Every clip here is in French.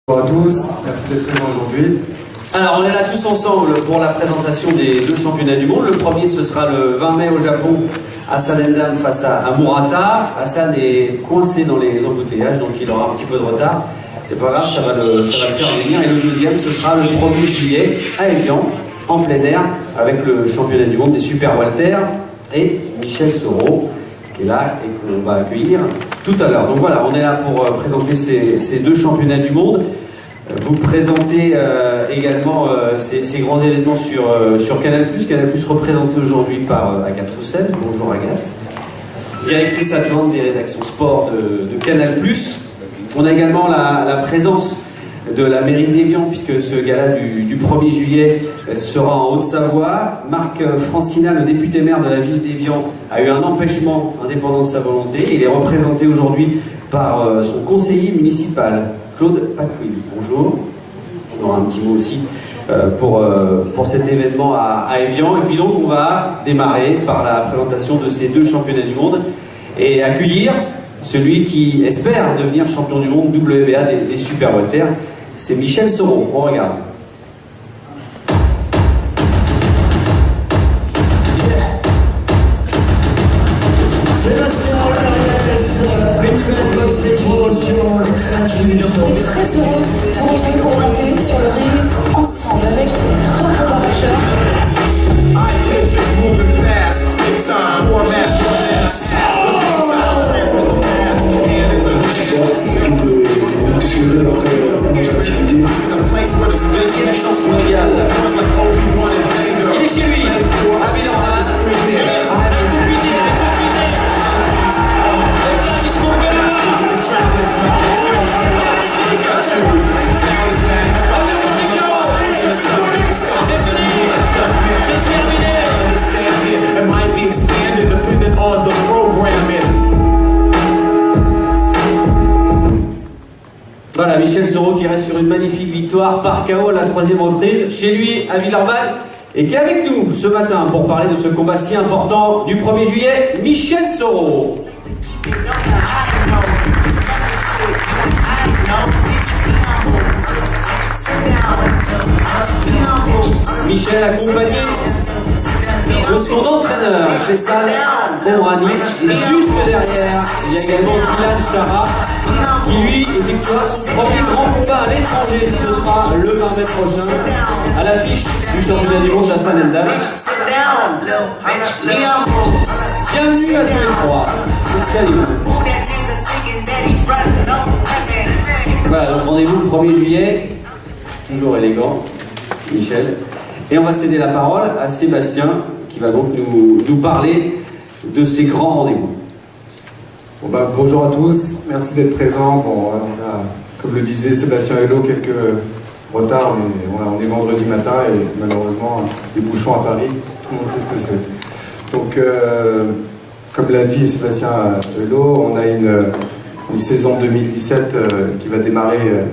Bonjour à tous, merci d'être présents aujourd'hui. Alors on est là tous ensemble pour la présentation des deux championnats du monde. Le premier ce sera le 20 mai au Japon, Hassan Endam face à Murata. Hassan est coincé dans les embouteillages, donc il aura un petit peu de retard. C'est pas grave, ça va le faire venir. Et le deuxième ce sera le 1er juillet à Evian, en plein air, avec le championnat du monde des super Walter et Michel Soro qui est là et qu'on va accueillir tout à l'heure. Donc voilà, on est là pour présenter ces deux championnats du monde. Vous présentez également ces grands événements sur Canal+. Canal+ représenté aujourd'hui par Agathe Roussel. Bonjour Agathe. Directrice adjointe des rédactions sport de Canal+. On a également la présence de la mairie d'Évian, puisque ce gala du 1er juillet sera en Haute-Savoie. Marc Francina, le député maire de la ville d'Évian, a eu un empêchement indépendant de sa volonté. Il est représenté aujourd'hui par son conseiller municipal, Claude Pacquin. Bonjour. On aura un petit mot aussi pour cet événement à Évian. Et puis donc on va démarrer par la présentation de ces deux championnats du monde et accueillir celui qui espère devenir champion du monde WBA des Super Walter. C'est Michel Soro. On regarde. On est très heureux de vous retrouver pour monter sur le ring ensemble avec trois collaborateurs. Il est chez lui, à Villeurbanne. Voilà, Michel Soro qui reste sur une magnifique victoire par KO à la 3e reprise chez lui à Villeurbanne et qui est avec nous ce matin pour parler de ce combat si important du 1er juillet, Michel Soro. Michel accompagné de son entraîneur, Faisal Omrani, et juste derrière, il y a également Dylan Chara, qui lui effectuera son premier grand combat à l'étranger. Ce sera le 20 mai prochain, à l'affiche du championnat du monde Hassan Endam. Bienvenue à tous les trois. Voilà, donc rendez-vous le 1er juillet, toujours élégant, Michel. Et on va céder la parole à Sébastien, qui va donc nous parler de ces grands rendez-vous. Bon bonjour à tous, merci d'être présents. Bon, on a, comme le disait Sébastien Hello, quelques retards, mais on est vendredi matin et malheureusement, les bouchons à Paris, tout le monde sait ce que c'est. Donc, comme l'a dit Sébastien Hello, on a une saison 2017 qui va démarrer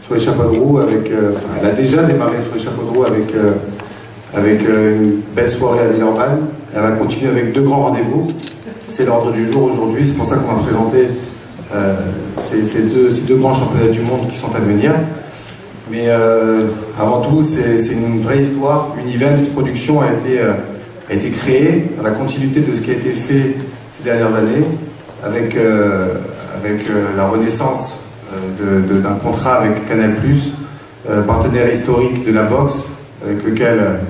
sur les chapeaux de roue avec, elle a déjà démarré sur les chapeaux de roue avec une belle soirée à Villeurbanne. Elle va continuer avec deux grands rendez-vous. C'est l'ordre du jour aujourd'hui, c'est pour ça qu'on va présenter ces deux grands championnats du monde qui sont à venir. Mais avant tout, c'est une vraie histoire. Univent Production a été créée dans la continuité de ce qui a été fait ces dernières années, avec la renaissance d'un contrat avec Canal+, partenaire historique de la boxe, avec lequel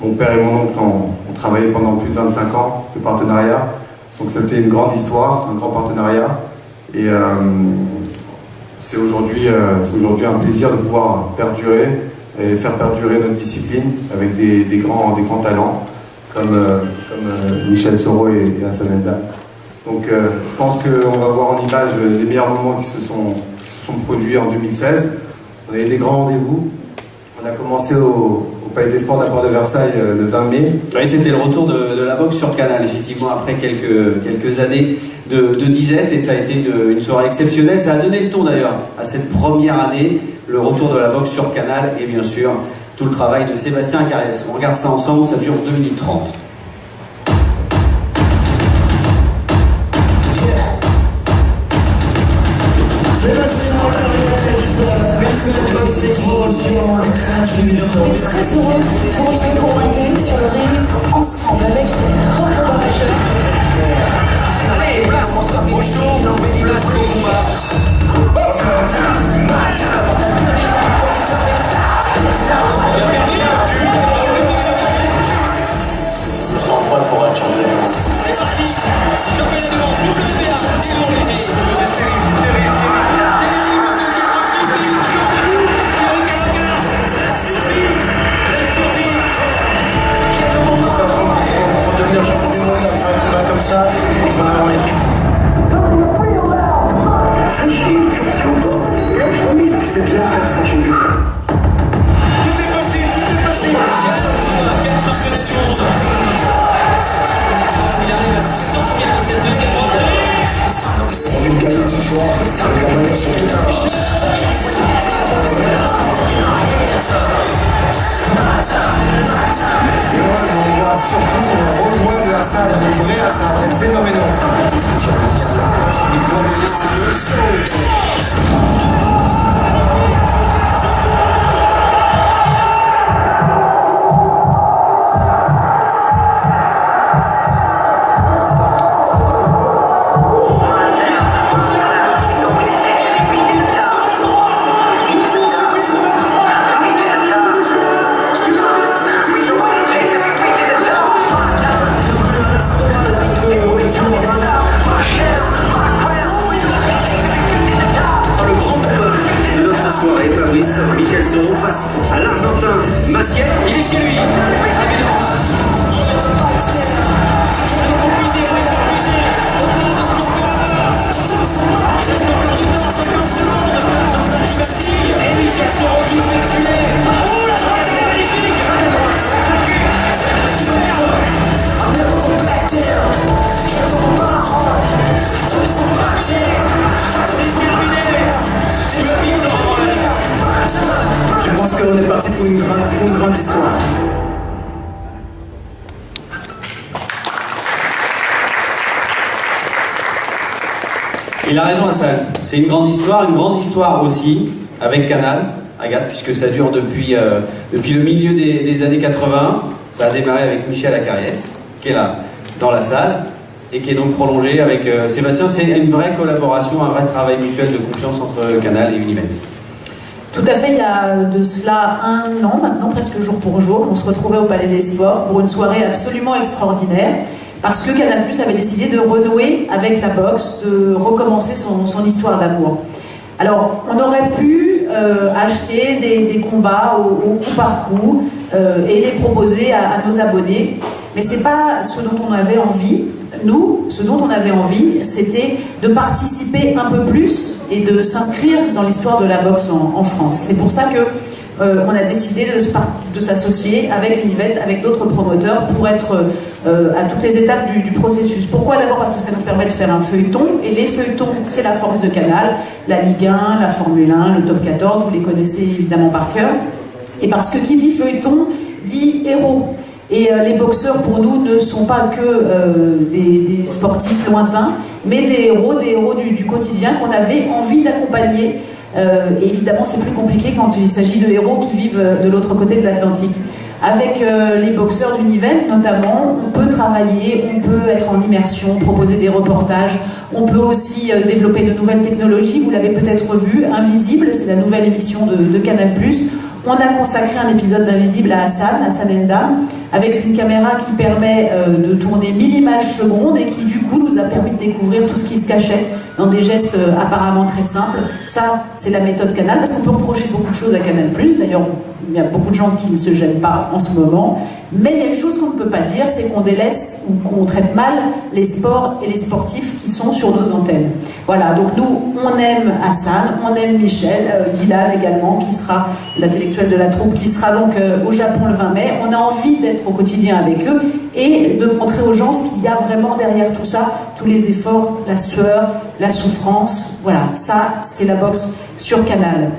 mon père et mon oncle ont travaillé pendant plus de 25 ans de partenariat. Donc c'était une grande histoire, un grand partenariat. Et c'est aujourd'hui un plaisir de pouvoir perdurer et faire perdurer notre discipline avec des grands talents comme Michel Soro et Hassan Endam. Donc je pense qu'on va voir en image les meilleurs moments qui se sont produits en 2016. On a eu des grands rendez-vous. On a commencé au Palais des Sports d'Apport de Versailles le 20 mai. Oui, c'était le retour de la boxe sur Canal, effectivement, après quelques années de disette, et ça a été une soirée exceptionnelle. Ça a donné le ton d'ailleurs à cette première année, le retour de la boxe sur Canal, et bien sûr, tout le travail de Sébastien Carriès. On regarde ça ensemble, ça dure 2 minutes 30. Sébastien Carriès, très heureux de vous retrouver pour monter sur le ring ensemble avec trois combats majeurs. Allez, place, on sera trop chaud, place au combat. Je me sens prêt pour être champion. C'est parti, championnat du monde, WBA, des lourds légers. Pour devenir champion du monde, après un combat comme ça, il faut avoir une équipe. Sachez, Surpov, la promise, tu sais bien faire ça chez nous. Tout est possible, tout est possible. Il arrive à sortir de cette deuxième rentrée. On vient de gagner ce soir, avec la manière surtout. Et moi, on voit surtout le rejoint de Hassan, le vrai Hassan, le phénoménal. Michel Serrault face à l'Argentin Maciel, il est chez lui. Et Michel Serrault qui fait tuer. Oh, la frappe est magnifique. C'est terminé. C'est le victoire. Je pense qu'on est parti pour une grande histoire. Il a raison, Hassan. C'est une grande histoire aussi avec Canal, Agathe, puisque ça dure depuis le milieu des années 80. Ça a démarré avec Michel Acariès, qui est là, dans la salle, et qui est donc prolongé avec Sébastien. C'est une vraie collaboration, un vrai travail mutuel de confiance entre Canal et Unibet. Tout à fait, il y a de cela un an maintenant, presque jour pour jour, on se retrouvait au Palais des Sports pour une soirée absolument extraordinaire, parce que Canal+ avait décidé de renouer avec la boxe, de recommencer son histoire d'amour. Alors, on aurait pu acheter des combats au coup par coup et les proposer à nos abonnés, mais c'est pas ce dont on avait envie. Nous, ce dont on avait envie, c'était de participer un peu plus et de s'inscrire dans l'histoire de la boxe en France. C'est pour ça que on a décidé de s'associer avec Unibet, avec d'autres promoteurs pour être à toutes les étapes du processus. Pourquoi? D'abord parce que ça nous permet de faire un feuilleton, et les feuilletons, c'est la force de Canal, la Ligue 1, la Formule 1, le Top 14, vous les connaissez évidemment par cœur, et parce que qui dit feuilleton dit héros. Et les boxeurs, pour nous, ne sont pas que des sportifs lointains, mais des héros du quotidien qu'on avait envie d'accompagner. Et évidemment, c'est plus compliqué quand il s'agit de héros qui vivent de l'autre côté de l'Atlantique. Avec les boxeurs d'Univent, notamment, on peut travailler, on peut être en immersion, proposer des reportages, on peut aussi développer de nouvelles technologies. Vous l'avez peut-être vu, Invisible, c'est la nouvelle émission de Canal+. On a consacré un épisode d'Invisible à Hassan Ndam, avec une caméra qui permet de tourner 1000 images secondes et qui du coup nous a permis de découvrir tout ce qui se cachait dans des gestes apparemment très simples. Ça, c'est la méthode Canal, parce qu'on peut reprocher beaucoup de choses à Canal+. D'ailleurs, il y a beaucoup de gens qui ne se gênent pas en ce moment. Mais il y a une chose qu'on ne peut pas dire, c'est qu'on délaisse ou qu'on traite mal les sports et les sportifs qui sont sur nos antennes. Voilà, donc nous, on aime Hassan, on aime Michel, Dylan également, qui sera l'intellectuel de la troupe, qui sera donc au Japon le 20 mai. On a envie d'être au quotidien avec eux et de montrer aux gens ce qu'il y a vraiment derrière tout ça, tous les efforts, la sueur, la souffrance. Voilà, ça, c'est la boxe sur Canal.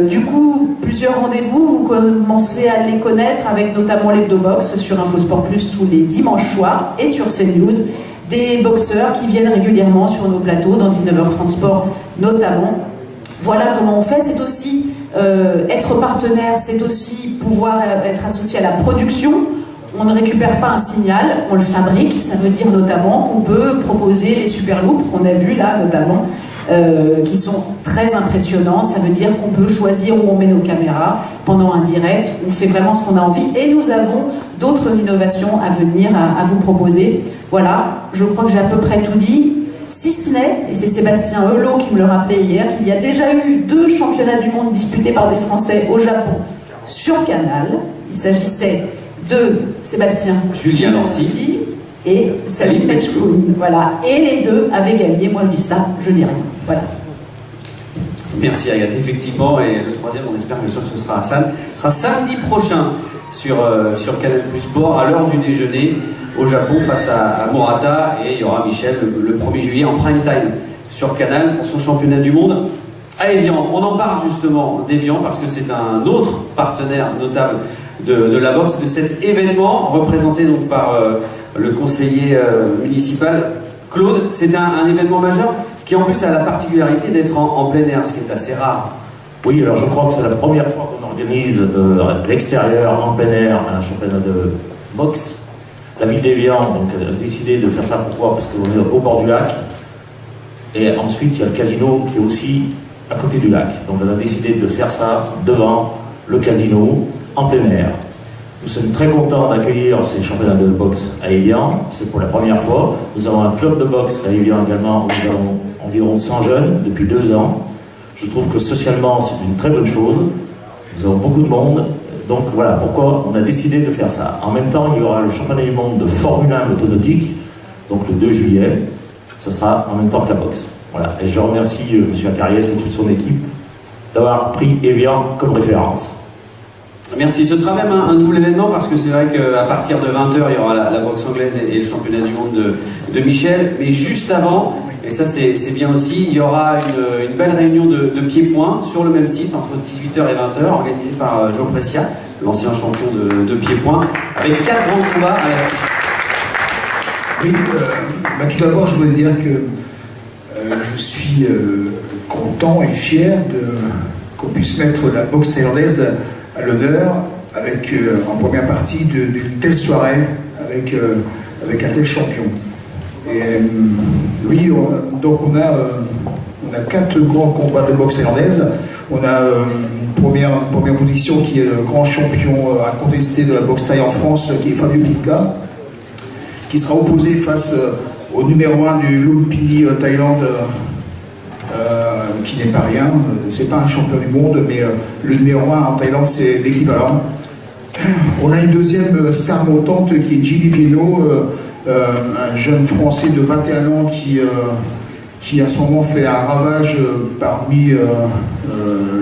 Du coup, plusieurs rendez-vous, vous commencez à les connaître avec notamment l'Hebdo-Box sur Infosport Plus tous les dimanches soirs et sur CNews. Des boxeurs qui viennent régulièrement sur nos plateaux, dans 19h30 Sport notamment. Voilà comment on fait. C'est aussi Être partenaire, c'est aussi pouvoir être associé à la production. On ne récupère pas un signal, on le fabrique. Ça veut dire notamment qu'on peut proposer les super loops qu'on a vus là, notamment, qui sont très impressionnants. Ça veut dire qu'on peut choisir où on met nos caméras pendant un direct. On fait vraiment ce qu'on a envie et nous avons d'autres innovations à venir à vous proposer. Voilà, je crois que j'ai à peu près tout dit. Si ce n'est, et c'est Sébastien Helot qui me le rappelait hier, qu'il y a déjà eu 2 championnats du monde disputés par des Français au Japon sur Canal. Il s'agissait de Sébastien Julien Nancy et Salim Mechkoun. Voilà. Et les 2 avaient gagné. Moi je dis ça, je dis rien. Voilà. Merci Agathe, effectivement, et le 3e, on espère que ce sera Hassan. Ce sera samedi prochain sur Canal Plus Sport, à l'heure du déjeuner, au Japon, face à Murata, et il y aura Michel le 1er juillet en prime time sur Canal pour son championnat du monde à Évian. On en parle justement d'Évian parce que c'est un autre partenaire notable de la boxe, de cet événement, représenté donc par le conseiller municipal Claude. C'est un événement majeur qui en plus a la particularité d'être en plein air, ce qui est assez rare. Oui, alors je crois que c'est la première fois qu'on organise l'extérieur, en plein air, un championnat de boxe. La ville d'Évian a décidé de faire ça. Pourquoi? Parce qu'on est au bord du lac. Et ensuite, il y a le casino qui est aussi à côté du lac. Donc on a décidé de faire ça devant le casino, en plein air. Nous sommes très contents d'accueillir ces championnats de boxe à Évian. C'est pour la première fois. Nous avons un club de boxe à Évian également, où nous avons environ 100 jeunes depuis 2 ans. Je trouve que socialement, c'est une très bonne chose. Nous avons beaucoup de monde. Donc voilà pourquoi on a décidé de faire ça. En même temps, il y aura le championnat du monde de Formule 1 motonautique, donc le 2 juillet. Ce sera en même temps que la boxe. Voilà. Et je remercie M. Acariès et toute son équipe d'avoir pris Évian comme référence. Merci. Ce sera même un double événement parce que c'est vrai qu'à partir de 20h, il y aura la boxe anglaise et le championnat du monde de Michel. Mais juste avant, et ça c'est bien aussi, il y aura une belle réunion de pieds-points sur le même site entre 18h et 20h, organisée par Joe Precia, l'ancien champion de pieds-points, avec 4 grands combats à l'affiche. Oui, tout d'abord, je voulais dire que je suis content et fier qu'on puisse mettre la boxe thaïlandaise à l'honneur avec en première partie d'une telle soirée avec un tel champion. Et oui, donc on a 4 grands combats de boxe thaïlandaise. On a une première position qui est le grand champion incontesté de la boxe thaï en France, qui est Fabio Pinka, qui sera opposé face au numéro 1 du Lumpini Thaïlande, qui n'est pas rien. C'est pas un champion du monde, mais le numéro 1 en Thaïlande, c'est l'équivalent. On a une deuxième star montante qui est Jimmy Vino, un jeune Français de 21 ans qui à ce moment fait un ravage parmi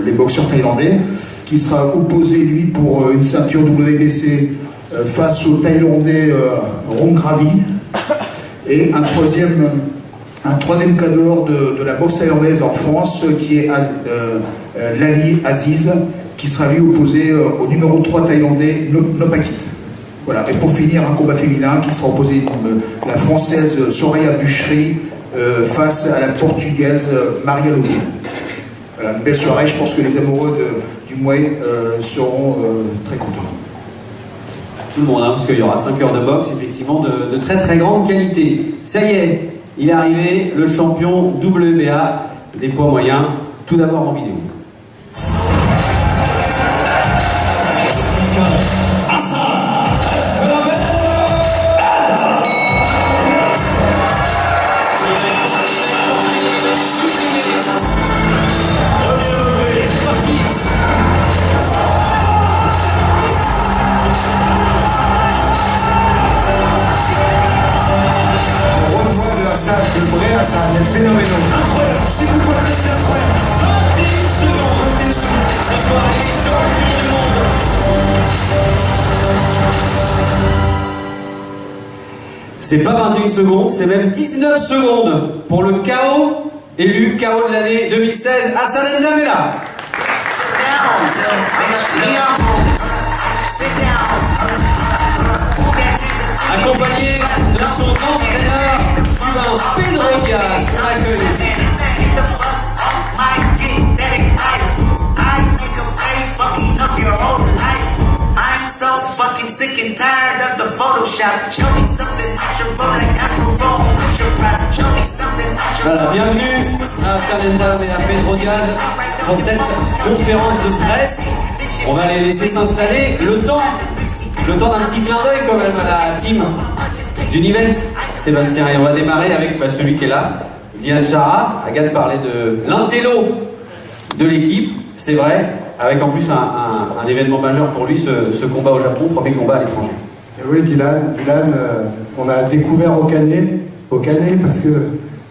les boxeurs thaïlandais, qui sera opposé lui pour une ceinture WBC face au Thaïlandais Rongravi. Et un troisième cadre de la boxe thaïlandaise en France qui est Lali Aziz, qui sera lui opposé au numéro 3 thaïlandais Nopakit. Voilà. Et pour finir, un combat féminin qui sera opposé la française Soraya Boucherie face à la portugaise Maria Lobo. Voilà, une belle soirée. Je pense que les amoureux du Muay seront très contents. Tout le monde, parce qu'il y aura 5 heures de boxe, effectivement, de très très grande qualité. Ça y est, il est arrivé, le champion WBA des poids moyens, tout d'abord en vidéo. Le vrai Hassan, il est phénoménal. Incroyable, c'est beaucoup c'est incroyable. 21 secondes, ça soit champion du monde. C'est pas 21 secondes, c'est même 19 secondes pour le KO, élu KO de l'année 2016, Hassan Ndamela. Accompagné de son entraîneur cubain Pedro Diaz, on accueille. Photoshop. Show me something natural like Afro. Put your pride. Show me something natural. Voilà, bienvenue à Salendam et à Pedro Diaz pour cette conférence de presse. On va les laisser s'installer. Le temps d'un petit clin d'œil quand même à la team d'Univent, Sébastien. Et on va démarrer avec celui qui est là, Dylan Chara. Agathe parlait de l'intello de l'équipe, c'est vrai, avec en plus un événement majeur pour lui, ce combat au Japon, premier combat à l'étranger. Oui, Dylan, on a découvert au Canet, parce que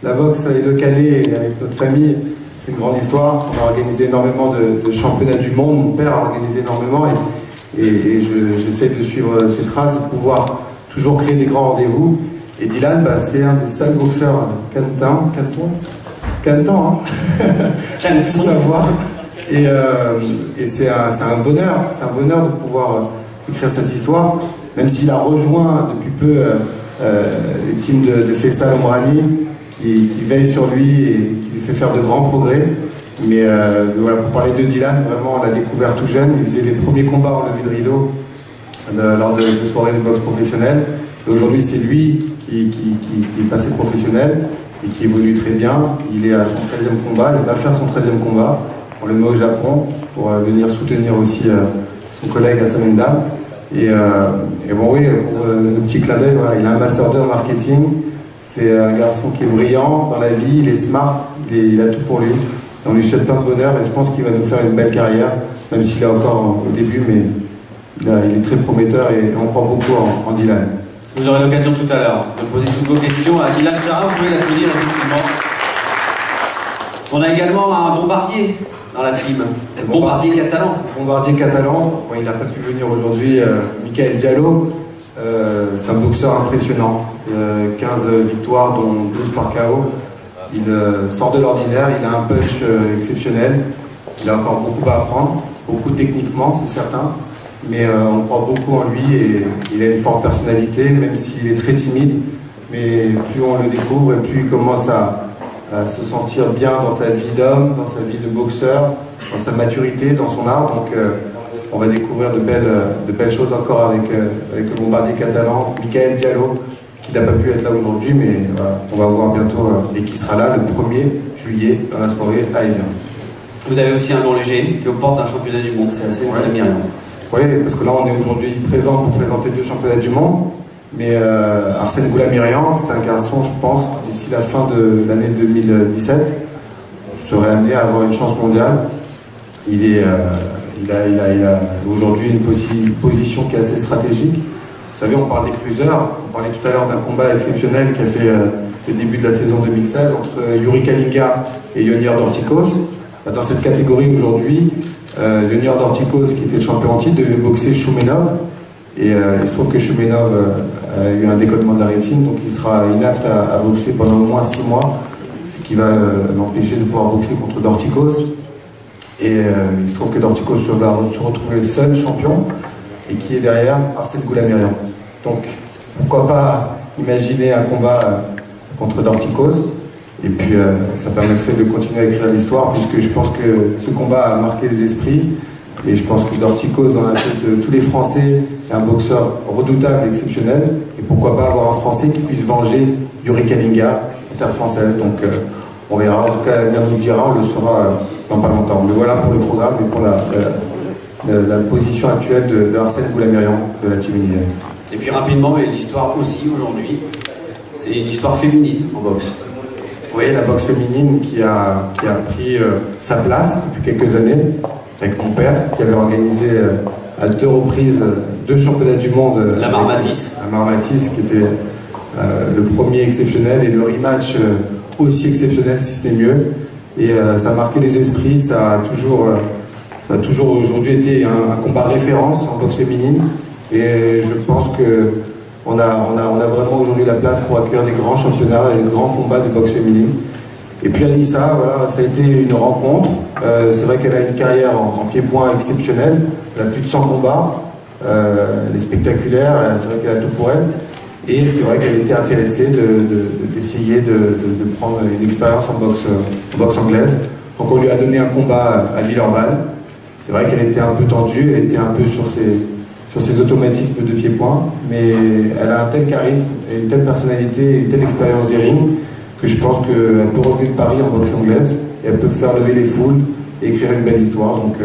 la boxe et le Canet, avec notre famille, c'est une grande histoire. On a organisé énormément de championnats du monde, mon père a organisé énormément, et j'essaie de suivre ses traces et de pouvoir toujours créer des grands rendez-vous. Et Dylan, c'est un des seuls boxeurs canetans, tout savoir. Et c'est un bonheur de pouvoir écrire cette histoire, même s'il a rejoint depuis peu les teams de Faisal Omrani qui veillent sur lui et qui lui fait faire de grands progrès. Mais voilà, pour parler de Dylan, vraiment on l'a découvert tout jeune. Il faisait les premiers combats en levée de rideau lors de soirées de boxe professionnelle. Et aujourd'hui c'est lui qui est passé professionnel et qui évolue très bien. Il est à son 13e combat, il va faire son 13e combat. On le met au Japon pour venir soutenir aussi son collègue Hassan Endam. Et bon oui, pour le petit clin d'œil, voilà, il a un Master 2 en marketing. C'est un garçon qui est brillant dans la vie, il est smart, il a tout pour lui. Et on lui souhaite plein de bonheur et je pense qu'il va nous faire une belle carrière, même s'il est encore au début, mais il est très prometteur et on croit beaucoup en Dylan. Vous aurez l'occasion tout à l'heure de poser toutes vos questions à Dylan Chara, vous pouvez l'applaudir effectivement. On a également un bombardier dans la team, bombardier catalan. Bombardier catalan, bon, il n'a pas pu venir aujourd'hui, Michael Diallo, c'est un boxeur impressionnant, 15 victoires dont 12 par KO. Il sort de l'ordinaire, il a un punch exceptionnel, il a encore beaucoup à apprendre, beaucoup techniquement c'est certain, mais on croit beaucoup en lui et il a une forte personnalité, même s'il est très timide, mais plus on le découvre et plus il commence à se sentir bien dans sa vie d'homme, dans sa vie de boxeur, dans sa maturité, dans son art. Donc on va découvrir de belles choses encore avec le bombardier catalan, Michael Diallo, qui n'a pas pu être là aujourd'hui, mais on va voir bientôt, et qui sera là le 1er juillet dans la soirée à Evian. Vous avez aussi un long léger qui est aux portes d'un championnat du monde, c'est assez admirable. Oui, parce que là on est aujourd'hui présent pour présenter 2 championnats du monde. Mais Arsène Goulamirian, c'est un garçon, je pense, d'ici la fin de l'année 2017, serait amené à avoir une chance mondiale. Il a aujourd'hui une position qui est assez stratégique. Vous savez, on parle des cruisers, on parlait tout à l'heure d'un combat exceptionnel qui a fait le début de la saison 2016 entre Yuri Kalinga et Junior Dorticos. Dans cette catégorie aujourd'hui, Junior Dorticos, qui était le champion en titre, devait boxer Choumenov. Et il se trouve que Choumenov a eu un décollement de la rétine, donc il sera inapte à boxer pendant au moins 6 mois, ce qui va l'empêcher de pouvoir boxer contre Dorticos. Et il se trouve que Dorticos va se retrouver le seul champion, et qui est derrière Arsène Goulamirian. Donc pourquoi pas imaginer un combat contre Dorticos, et puis ça permettrait de continuer à écrire l'histoire, puisque je pense que ce combat a marqué les esprits. Et je pense que Dorticos, dans la tête de tous les Français, est un boxeur redoutable et exceptionnel. Et pourquoi pas avoir un Français qui puisse venger Yuri Kalinga, terre française. Donc on verra, en tout cas l'avenir nous le dira, on le saura dans pas longtemps. Mais voilà pour le programme et pour la position actuelle de Arsène Goulamirian de la Team Univent. Et puis rapidement, mais l'histoire aussi aujourd'hui, c'est une histoire féminine en boxe. Oui, la boxe féminine qui a pris sa place depuis quelques années, avec mon père, qui avait organisé à 2 reprises 2 championnats du monde. La Marmatis. La Marmatis, qui était le premier exceptionnel, et le rematch aussi exceptionnel, si ce n'est mieux. Et ça a marqué les esprits, ça a toujours aujourd'hui été un combat référence en boxe féminine. Et je pense qu'on a vraiment aujourd'hui la place pour accueillir des grands championnats et des grands combats de boxe féminine. Et puis Anissa, voilà, ça a été une rencontre. C'est vrai qu'elle a une carrière en pied-point exceptionnelle. Elle a plus de 100 combats. Elle est spectaculaire. C'est vrai qu'elle a tout pour elle. Et c'est vrai qu'elle était intéressée d'essayer de prendre une expérience en boxe anglaise. Donc on lui a donné un combat à Villeurbanne. C'est vrai qu'elle était un peu tendue. Elle était un peu sur sur ses automatismes de pied-point, mais elle a un tel charisme, et une telle personnalité, une telle expérience des rings, que je pense qu'elle peut relever le pari en boxe anglaise, et elle peut faire lever les foules, et écrire une belle histoire. Donc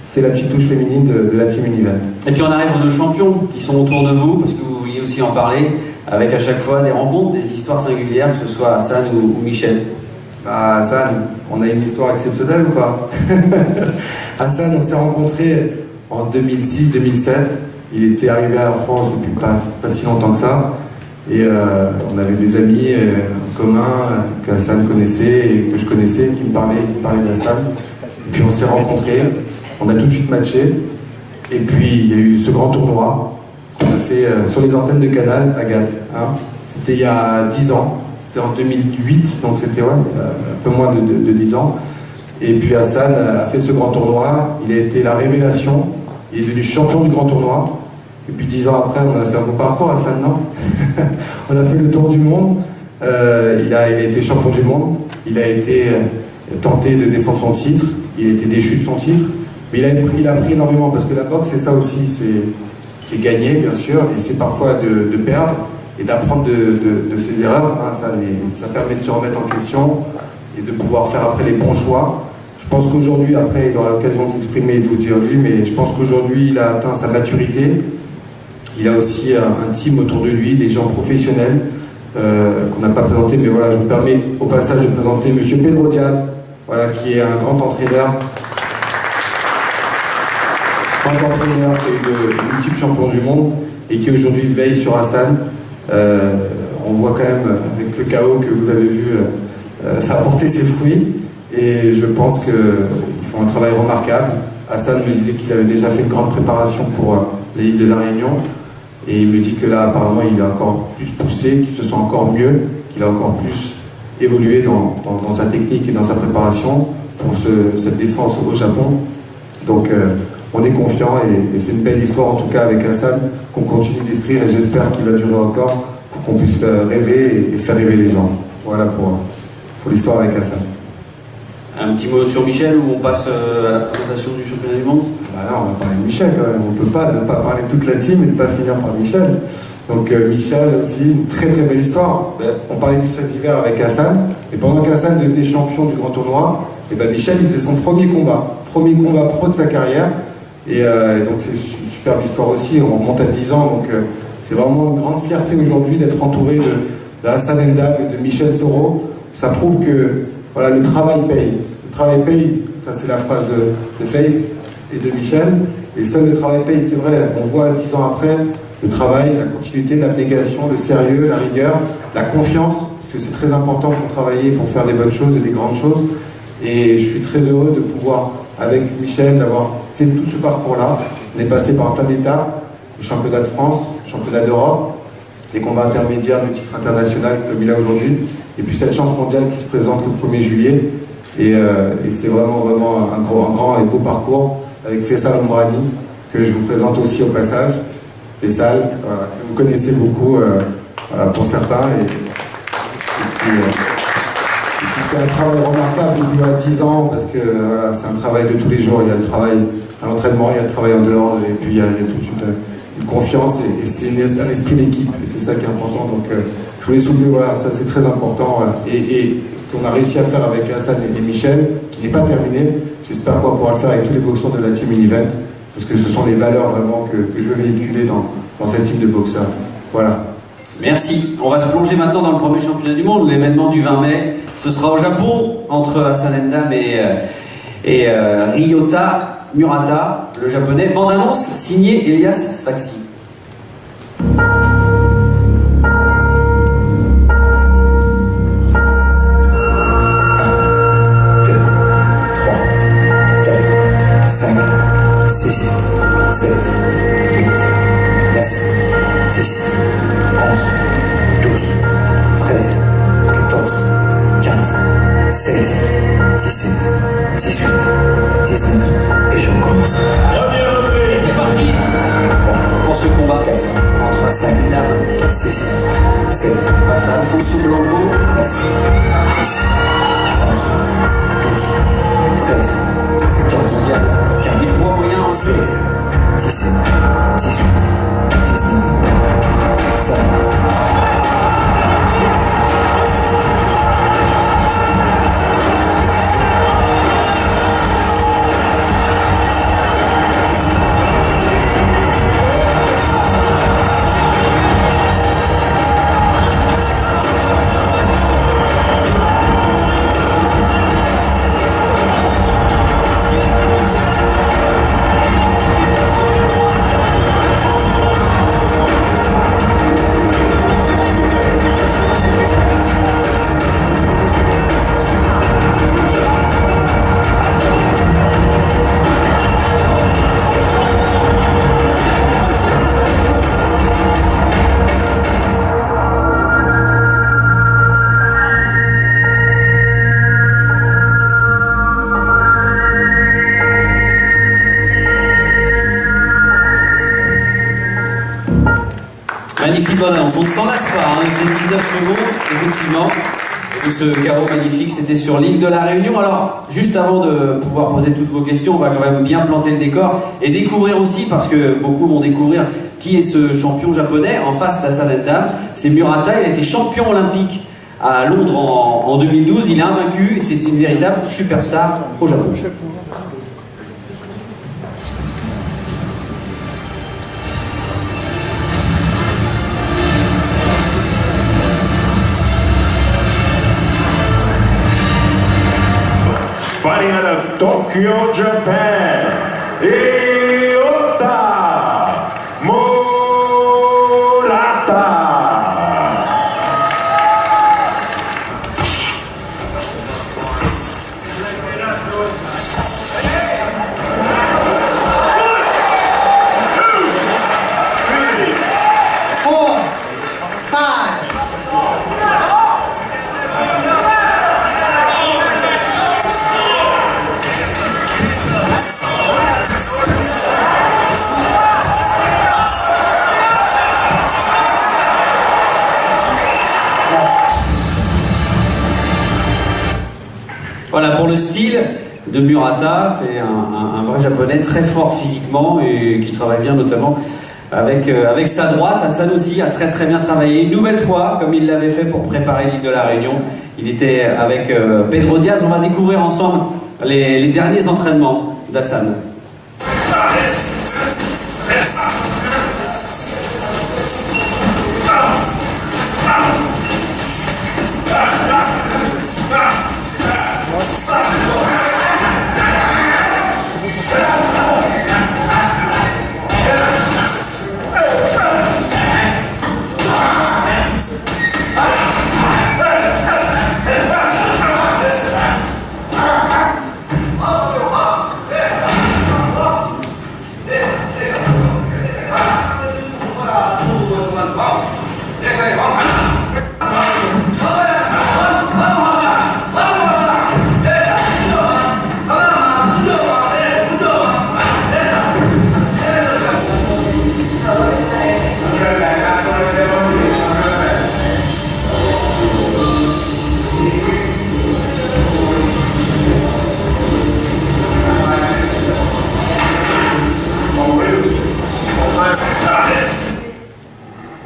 c'est la petite touche féminine de la Team Univent. Et puis on arrive aux deux champions qui sont autour de vous, parce que vous vouliez aussi en parler, avec à chaque fois des rencontres, des histoires singulières, que ce soit Hassan ou Michel. Bah, Hassan, on a une histoire exceptionnelle ou pas? Hassan, on s'est rencontrés en 2006-2007. Il était arrivé en France depuis pas si longtemps que ça. Et on avait des amis en commun que Hassan connaissait et que je connaissais, qui me parlaient d'Hassan. Et puis on s'est rencontrés, on a tout de suite matché. Et puis il y a eu ce grand tournoi qu'on a fait sur les antennes de Canal, Agathe. Hein. C'était il y a 10 ans. C'était en 2008, donc c'était un peu moins de 10 ans. Et puis Hassan a fait ce grand tournoi, il a été la révélation, il est devenu champion du grand tournoi. Et puis 10 ans après, on a fait un beau parcours, Hassan, non? On a fait le tour du monde, il a été champion du monde, il a été tenté de défendre son titre, il a été déchu de son titre, mais il a appris énormément, parce que la boxe, c'est ça aussi, c'est gagner, bien sûr, et c'est parfois de perdre, et d'apprendre de ses erreurs, hein, ça permet de se remettre en question et de pouvoir faire après les bons choix. Je pense qu'aujourd'hui, après, il aura l'occasion de s'exprimer et de vous dire lui, mais je pense qu'aujourd'hui, il a atteint sa maturité. Il a aussi un team autour de lui, des gens professionnels qu'on n'a pas présenté, mais voilà, je me permets au passage de présenter Monsieur Pedro Diaz, voilà, qui est un grand entraîneur. Qui est de multiple champion du monde et qui aujourd'hui veille sur Hassan. On voit quand même avec le chaos que vous avez vu, ça a porté ses fruits et je pense qu'ils font un travail remarquable. Hassan me disait qu'il avait déjà fait une grande préparation pour les îles de la Réunion et il me dit que là apparemment il a encore plus poussé, qu'il se sent encore mieux, qu'il a encore plus évolué dans sa technique et dans sa préparation pour cette défense au Japon. Donc on est confiant et c'est une belle histoire en tout cas avec Hassan qu'on continue d'écrire et j'espère qu'il va durer encore pour qu'on puisse faire rêver et faire rêver les gens. Voilà pour l'histoire avec Hassan. Un petit mot sur Michel ou on passe à la présentation du championnat du monde? Bah là, on va parler de Michel quand même. On ne peut pas ne pas parler de toute la team et ne pas finir par Michel. Donc Michel aussi, une très très belle histoire. On parlait du cet hiver avec Hassan et pendant qu'Hassan devenait champion du grand tournoi, et ben Michel il faisait son premier combat pro de sa carrière. Et donc c'est une superbe histoire aussi, on remonte à 10 ans, donc c'est vraiment une grande fierté aujourd'hui d'être entouré de Hassan N'Dam et de Michel Soro. Ça prouve que voilà, le travail paye. Le travail paye, ça c'est la phrase de Faith et de Michel. Et seul le travail paye, c'est vrai, on voit 10 ans après le travail, la continuité, l'abnégation, le sérieux, la rigueur, la confiance, parce que c'est très important pour travailler, pour faire des bonnes choses et des grandes choses. Et je suis très heureux de pouvoir, avec Michel, d'avoir fait tout ce parcours-là. On est passé par un tas d'étapes, le championnat de France, le championnat d'Europe, les combats intermédiaires du titre international comme il a aujourd'hui, et puis cette chance mondiale qui se présente le 1er juillet. Et c'est vraiment un grand et beau parcours avec Faisal Omrani, que je vous présente aussi au passage. Faisal, voilà, que vous connaissez beaucoup voilà, pour certains, et qui fait un travail remarquable depuis 10 ans, parce que voilà, c'est un travail de tous les jours. Il y a le travail à l'entraînement, il y a le travail en dehors, et puis il y a toute une confiance, et c'est un esprit d'équipe, et c'est ça qui est important. Donc je voulais soulever, voilà, ça c'est très important, et ce qu'on a réussi à faire avec Hassan et Michel, qui n'est pas terminé, j'espère qu'on va pouvoir le faire avec tous les boxeurs de la Team Univent, parce que ce sont les valeurs vraiment que je veux véhiculer dans cette team de boxeurs. Voilà. Merci. On va se plonger maintenant dans le premier championnat du monde, l'événement du 20 mai. Ce sera au Japon, entre Hassan N'Dam et Ryota Murata, le japonais. Bande annonce signé Elias Sfaxi. 19 et je commence. Et c'est parti pour ce combat entre 5 dames, 6, 7, face à Alfonso Blanco, 9, 10, 11, 12, 13, 14, 15, 15, moyens en 16, 17, 18, petite bande annonce. On ne s'en lasse pas de ces 19 secondes, effectivement, de ce carreau magnifique. C'était sur l'île de la Réunion. Alors, juste avant de pouvoir poser toutes vos questions, on va quand même bien planter le décor et découvrir aussi, parce que beaucoup vont découvrir qui est ce champion japonais en face d'Hassan Ndam. C'est Murata, il a été champion olympique à Londres en 2012. Il est invaincu et c'est une véritable superstar au Japon. Fighting out of Tokyo, Japan, Iota Murata. Voilà pour le style de Murata, c'est un vrai japonais très fort physiquement et qui travaille bien notamment avec sa droite. Hassan aussi a très bien travaillé une nouvelle fois comme il l'avait fait pour préparer l'île de la Réunion. Il était avec Pedro Diaz. On va découvrir ensemble les derniers entraînements d'Hassan.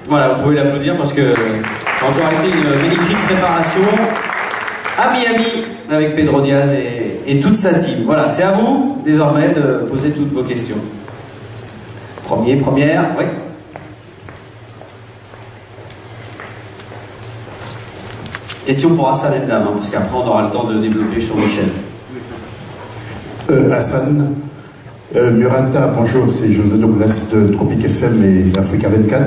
Voilà, vous pouvez l'applaudir parce que ça a encore été une magnifique préparation à Miami avec Pedro Diaz et toute sa team. Voilà, c'est à vous désormais de poser toutes vos questions. Première, oui. Question pour Hassan Ndam, parce qu'après on aura le temps de développer sur Michel. Hassan, Murata, bonjour, c'est José Douglas de Tropic FM et Africa 24.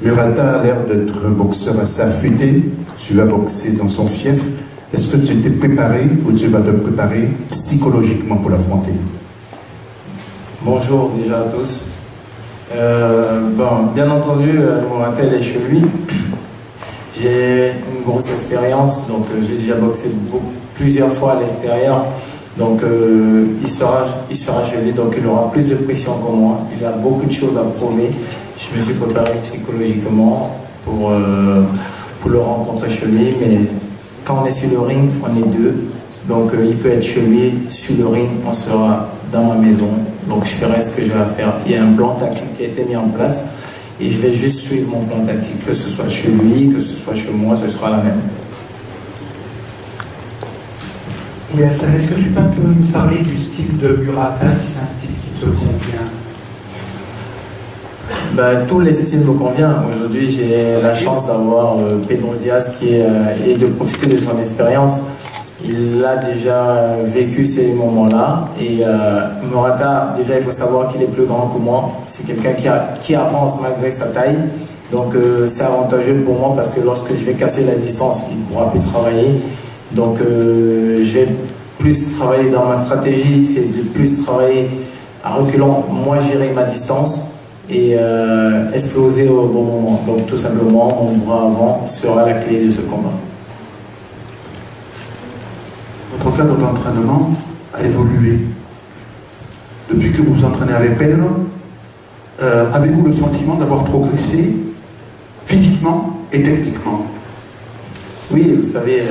Murata a l'air d'être un boxeur assez affûté. Tu vas boxer dans son fief. Est-ce que tu t'es préparé ou tu vas te préparer psychologiquement pour l'affronter? Bonjour déjà à tous. Bon, bien entendu, Murata est chez lui. J'ai une grosse expérience, donc j'ai déjà boxé plusieurs fois à l'extérieur. Donc il sera chez lui, donc il aura plus de pression que moi. Il a beaucoup de choses à prouver. Je me suis préparé psychologiquement pour le rencontrer chez lui, mais quand on est sur le ring, on est deux. Donc il peut être chez lui, sur le ring, on sera dans ma maison. Donc je ferai ce que j'ai à faire. Il y a un plan tactique qui a été mis en place et je vais juste suivre mon plan tactique, que ce soit chez lui, que ce soit chez moi, ce sera la même. Et est-ce que tu peux un peu nous parler du style de Murata, si c'est un style qui te convient? Ben, tous les styles me conviennent. Aujourd'hui, j'ai la chance d'avoir Pedro Diaz et de profiter de son expérience. Il a déjà vécu ces moments-là. Et Murata, déjà, il faut savoir qu'il est plus grand que moi. C'est quelqu'un qui avance malgré sa taille. Donc, c'est avantageux pour moi parce que lorsque je vais casser la distance, il ne pourra plus travailler. Donc, je vais plus travailler dans ma stratégie, c'est de plus travailler à reculant. Moi, gérer ma distance et exploser au bon moment. Donc, tout simplement, mon bras avant sera la clé de ce combat. Votre cadre d'entraînement a évolué. Depuis que vous vous entraînez avec Pedro, avez-vous le sentiment d'avoir progressé physiquement et techniquement. Oui, vous savez,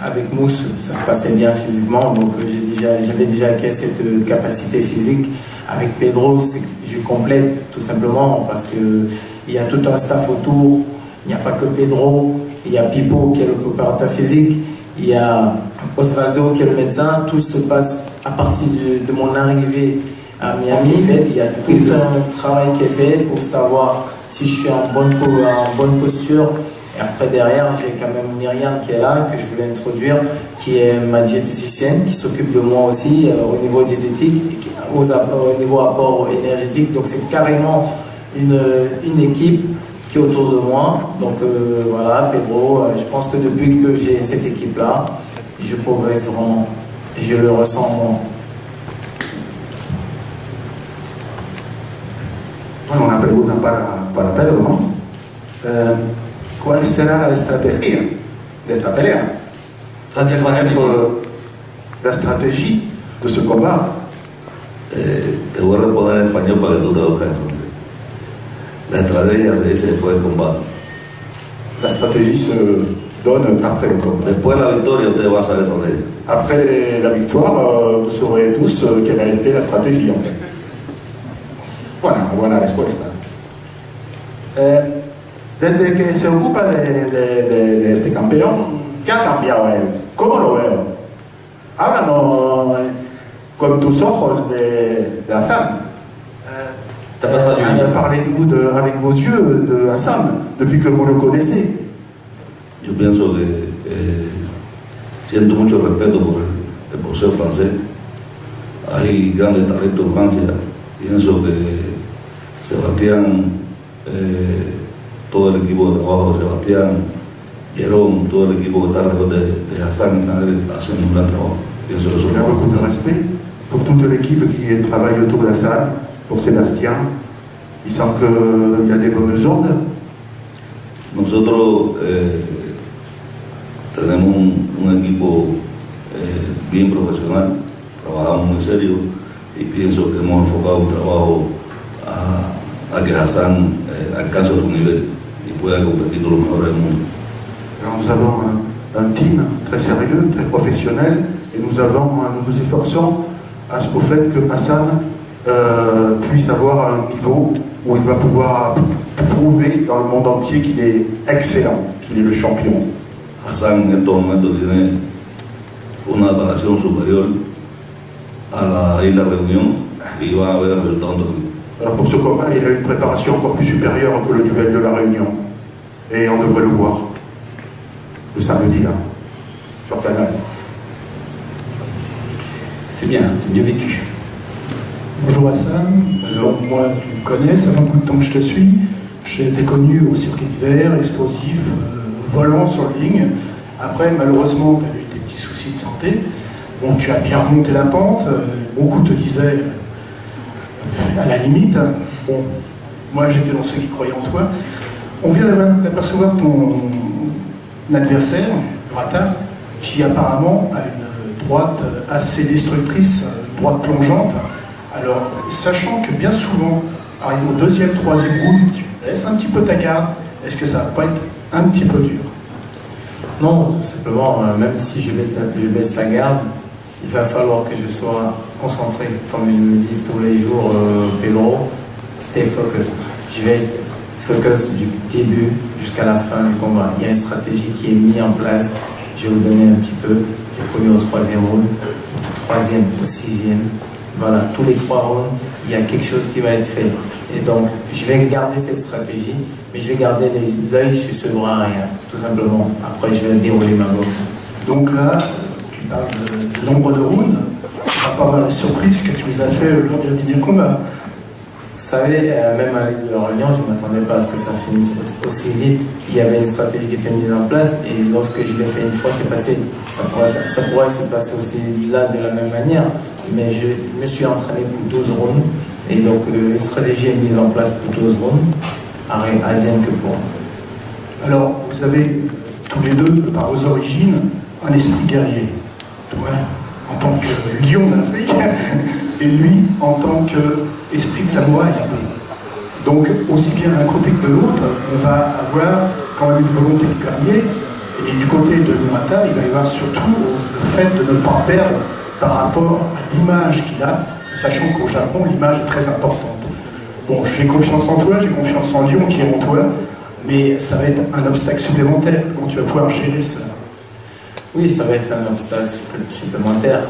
avec Mousse, ça se passait bien physiquement, donc j'avais déjà acquis cette capacité physique. Avec Pedro, je complète tout simplement parce qu'il y a tout un staff autour. Il n'y a pas que Pedro, il y a Pipo qui est le préparateur physique, il y a Osvaldo qui est le médecin. Tout se passe à partir de mon arrivée à Miami. Il y a tout un travail qui est fait pour savoir si je suis en bonne posture. Et après, derrière, j'ai quand même Myriam qui est là, que je voulais introduire, qui est ma diététicienne, qui s'occupe de moi aussi au niveau diététique, au niveau apport énergétique. Donc, c'est carrément une équipe qui est autour de moi. Donc, voilà, Pedro, je pense que depuis que j'ai cette équipe-là, je progresse vraiment et je le ressens en moi. Bueno, una pregunta para Pedro, ¿no? ¿Cuál será la estrategia de esta pelea? Quelle va être la stratégie de ce combat? Te voy a responder en español para que tú traduzcas en francés. La estrategia se dice después del combate. La stratégie se donne après le combat. Después de la victoria, ustedes van a saber la estrategia. Après la victoire, vous saurez tous quelle a été la stratégie en fait. Buena respuesta. Desde que se ocupa de este campeón, ¿qué ha cambiado él? ¿Cómo lo veo? Háblanos con tus ojos de Hassan. Parlez-nous avec vos yeux de Hassan, depuis que vous le connaissez. Yo pienso que siento mucho respeto por el boxeo francés. Hay grandes talentos en Francia. Pienso que Sebastián, todo el equipo de trabajo de Sebastián, Jerón, todo el equipo que está alrededor de Hassan están haciendo un gran trabajo. Pienso que Il y a beaucoup de respect pour toute l'équipe qui travaille autour de Hassan, pour Sébastien. Il semble qu'il y a des bonnes ondes. Nosotros tenemos un equipo bien profesional, trabajamos muy serio y pienso que hemos enfocado un trabajo a que Hassan alcance otro nivel y pueda competir con los mejores del mundo. Alors nous avons un team très sérieux, très professionnel, et nous nous efforçons au fait que Hassan puisse avoir un niveau où il va pouvoir prouver dans le monde entier qu'il est excellent, qu'il est le champion. Hassan en estos momentos tiene una preparación superior a la isla Reunión y va a haber resultados en Tokio. Alors pour ce combat, il a une préparation encore plus supérieure que le duel de la Réunion. Et on devrait le voir le samedi là, sur Canal. C'est bien vécu. Bonjour Hassan, moi tu me connais, ça fait un bout de temps que je te suis. J'ai été connu au circuit d'hiver, explosif, volant sur le ligne. Après, malheureusement, tu as eu des petits soucis de santé. Bon, tu as bien remonté la pente, beaucoup te disaient à la limite. Bon, moi j'étais dans ceux qui croyaient en toi. On vient d'apercevoir ton adversaire, Murata, qui apparemment a une droite assez destructrice, droite plongeante. Alors, sachant que bien souvent, arrivé au deuxième, troisième round, tu baisses un petit peu ta garde, est-ce que ça va pas être un petit peu dur? Non, tout simplement, même si je baisse la garde, il va falloir que je sois concentré, comme il me dit tous les jours, Pedro, stay focus. Je vais être focus du début jusqu'à la fin du combat. Il y a une stratégie qui est mise en place, je vais vous donner un petit peu. J'ai connu au troisième round, troisième au sixième. Voilà, tous les 3 rounds, il y a quelque chose qui va être fait. Et donc, je vais garder cette stratégie, mais je vais garder l'œil sur ce bras arrière, tout simplement. Après, je vais dérouler ma boxe. Donc là, tu parles de nombre de rounds. On va pas avoir la surprise que tu nous as fait lors du dernier combat. Vous savez, même à l'île de la Réunion, je ne m'attendais pas à ce que ça finisse aussi vite. Il y avait une stratégie qui était mise en place, et lorsque je l'ai fait une fois, c'est passé. Ça pourrait se passer aussi là de la même manière. Mais je me suis entraîné pour 12 rounds et donc une stratégie est mise en place pour 12 rounds à rien que pour. Alors, vous avez tous les deux, par vos origines, un esprit guerrier. Toi, en tant que lion d'Afrique, et lui, en tant qu'esprit de samouraï un peu. Donc, aussi bien d'un côté que de l'autre, on va avoir quand même une volonté de gagner. Et du côté de Murata, il va y avoir surtout le fait de ne pas perdre par rapport à l'image qu'il a, sachant qu'au Japon, l'image est très importante. Bon, j'ai confiance en toi, j'ai confiance en Lyon qui est en toi, mais ça va être un obstacle supplémentaire. Comment tu vas pouvoir gérer ça? Oui, ça va être un obstacle supplémentaire.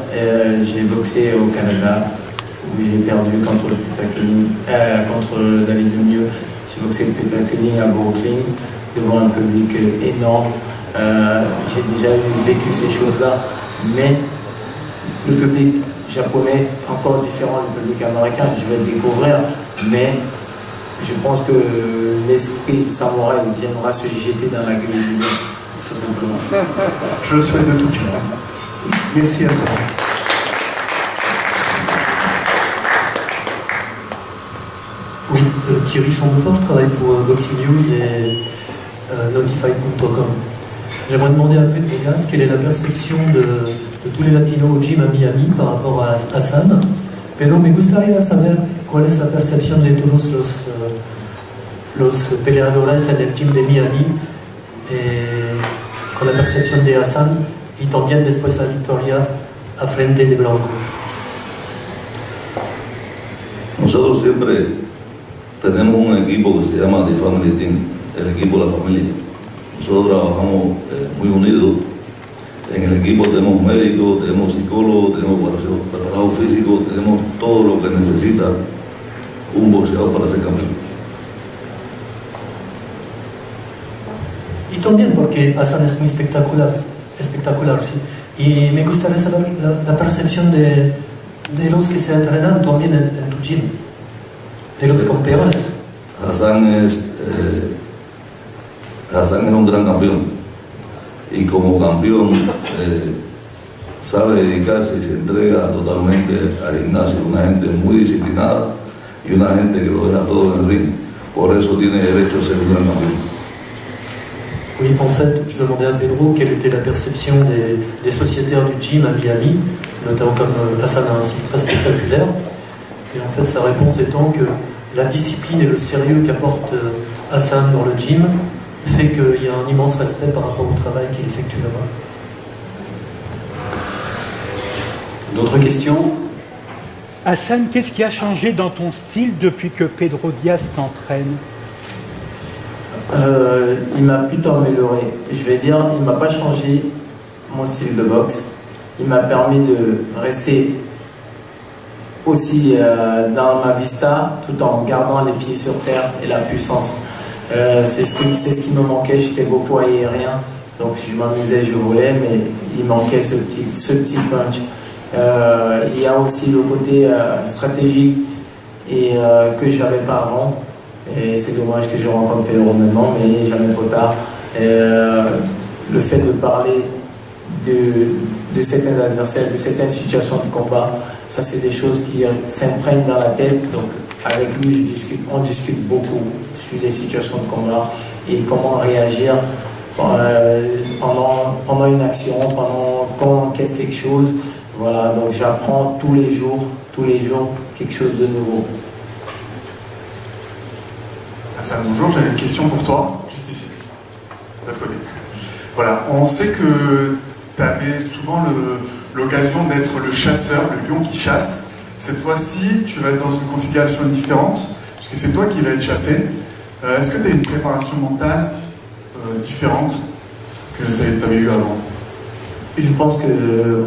J'ai boxé au Canada, où j'ai perdu contre David Lemieux. J'ai boxé le Peter Koenig à Brooklyn, devant un public énorme. J'ai déjà vécu ces choses-là, mais le public japonais, encore différent du public américain, je vais le découvrir, mais je pense que l'esprit samouraï viendra se jeter dans la gueule du lion, tout simplement. Je le souhaite de tout cœur. Merci à ça. Oui, Thierry Chambefort, je travaille pour Boxing News et Notified.com. J'aimerais demander un peu de Vegas, quelle est la perception de tous les latinos au gym à Miami par rapport a Hassan. Pero me gustaría saber cuál es la percepción de todos los peleadores en el gym de Miami con la percepción de Hassan y también después la victoria a frente de Blanco. Nosotros siempre tenemos un equipo que se llama The Family Team, el equipo de la familia. Nosotros trabajamos muy unidos. En el equipo tenemos médicos, tenemos psicólogos, tenemos preparado físico, tenemos todo lo que necesita un boxeador para ser campeón. Y también porque Hassan es muy espectacular, sí. Y me gustaría saber la percepción de los que se entrenan también en tu gym, de los campeones. Hassan es un gran campeón y como campeón sabe dedicarse y se entrega totalmente al gimnasio, una gente muy disciplinada y una gente que lo deja todo en el ring, por eso tiene derecho a ser un gran campeón. Oui, en fait, je demandais à Pedro quelle était la perception des sociétaires du gym à Miami, notamment comme Hassan a un style très spectaculaire. Et en fait, sa réponse étant que la discipline et le sérieux qu'apporte Hassan dans le gym fait qu'il y a un immense respect par rapport au travail qu'il effectue là-bas. D'autres questions? Hassan, qu'est-ce qui a changé dans ton style depuis que Pedro Diaz t'entraîne? Il m'a plutôt amélioré. Je vais dire, il ne m'a pas changé mon style de boxe. Il m'a permis de rester aussi dans ma vista tout en gardant les pieds sur terre et la puissance. C'est ce qui me manquait. J'étais beaucoup aérien, donc je m'amusais, je volais, mais il manquait ce petit punch. Il y a aussi le côté stratégique et que je n'avais pas avant. Et c'est dommage que je rencontre Pedro maintenant, mais jamais trop tard. Le fait de parler de certains adversaires, de certaines situations de combat, ça c'est des choses qui s'imprègnent dans la tête. Donc avec lui, on discute beaucoup sur les situations de combat et comment réagir pendant une action, pendant quand on encaisse quelque chose. Voilà, donc j'apprends tous les jours quelque chose de nouveau. Hassan, bonjour, j'avais une question pour toi, juste ici, de l'autre côté. Voilà, on sait que tu avais souvent l'occasion d'être le chasseur, le lion qui chasse. Cette fois-ci, tu vas être dans une configuration différente, puisque c'est toi qui vas être chassé. Est-ce que tu as une préparation mentale différente que celle que tu avais eue avant? Je pense que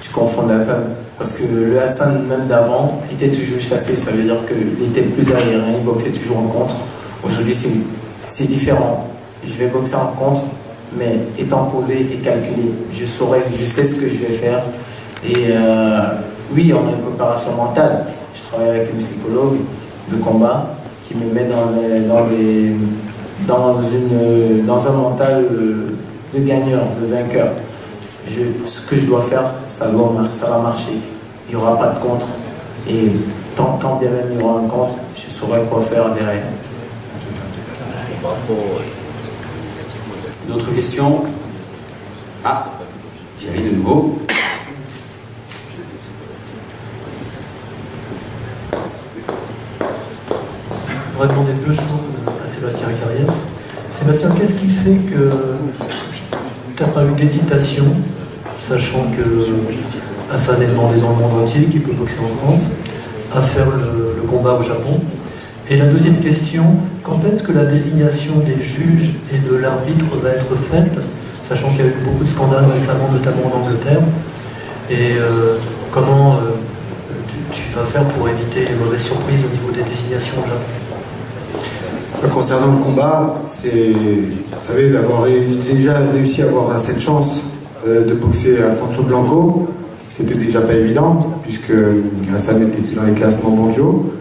tu confonds Hassan. Parce que le Hassan, même d'avant, était toujours chassé. Ça veut dire qu'il était plus aérien, il boxait toujours en contre. Aujourd'hui, c'est différent. Je vais boxer en contre, mais étant posé et calculé. Je sais ce que je vais faire. Et oui, on a une préparation mentale. Je travaille avec une psychologue de combat qui me met dans un mental de gagneur, de vainqueur. Ce que je dois faire, ça va marcher. Il n'y aura pas de contre. Et tant bien même il y aura un contre, je saurai quoi faire derrière. C'est ça. D'autres questions? Ah, Thierry de nouveau. voudrais demander deux choses à Sébastien Cariès. Sébastien, qu'est-ce qui fait que tu n'as pas eu d'hésitation, sachant que Hassan est demandé dans le monde entier, qu'il peut boxer en France, à faire le combat au Japon? Et la deuxième question, quand est-ce que la désignation des juges et de l'arbitre va être faite, sachant qu'il y a eu beaucoup de scandales récemment, notamment en Angleterre, et comment tu vas faire pour éviter les mauvaises surprises au niveau des désignations au Japon? Concernant le combat, vous savez, d'avoir déjà réussi à avoir cette chance de boxer Alfonso Blanco, c'était déjà pas évident, puisque Hassan était dans les classements mondiaux.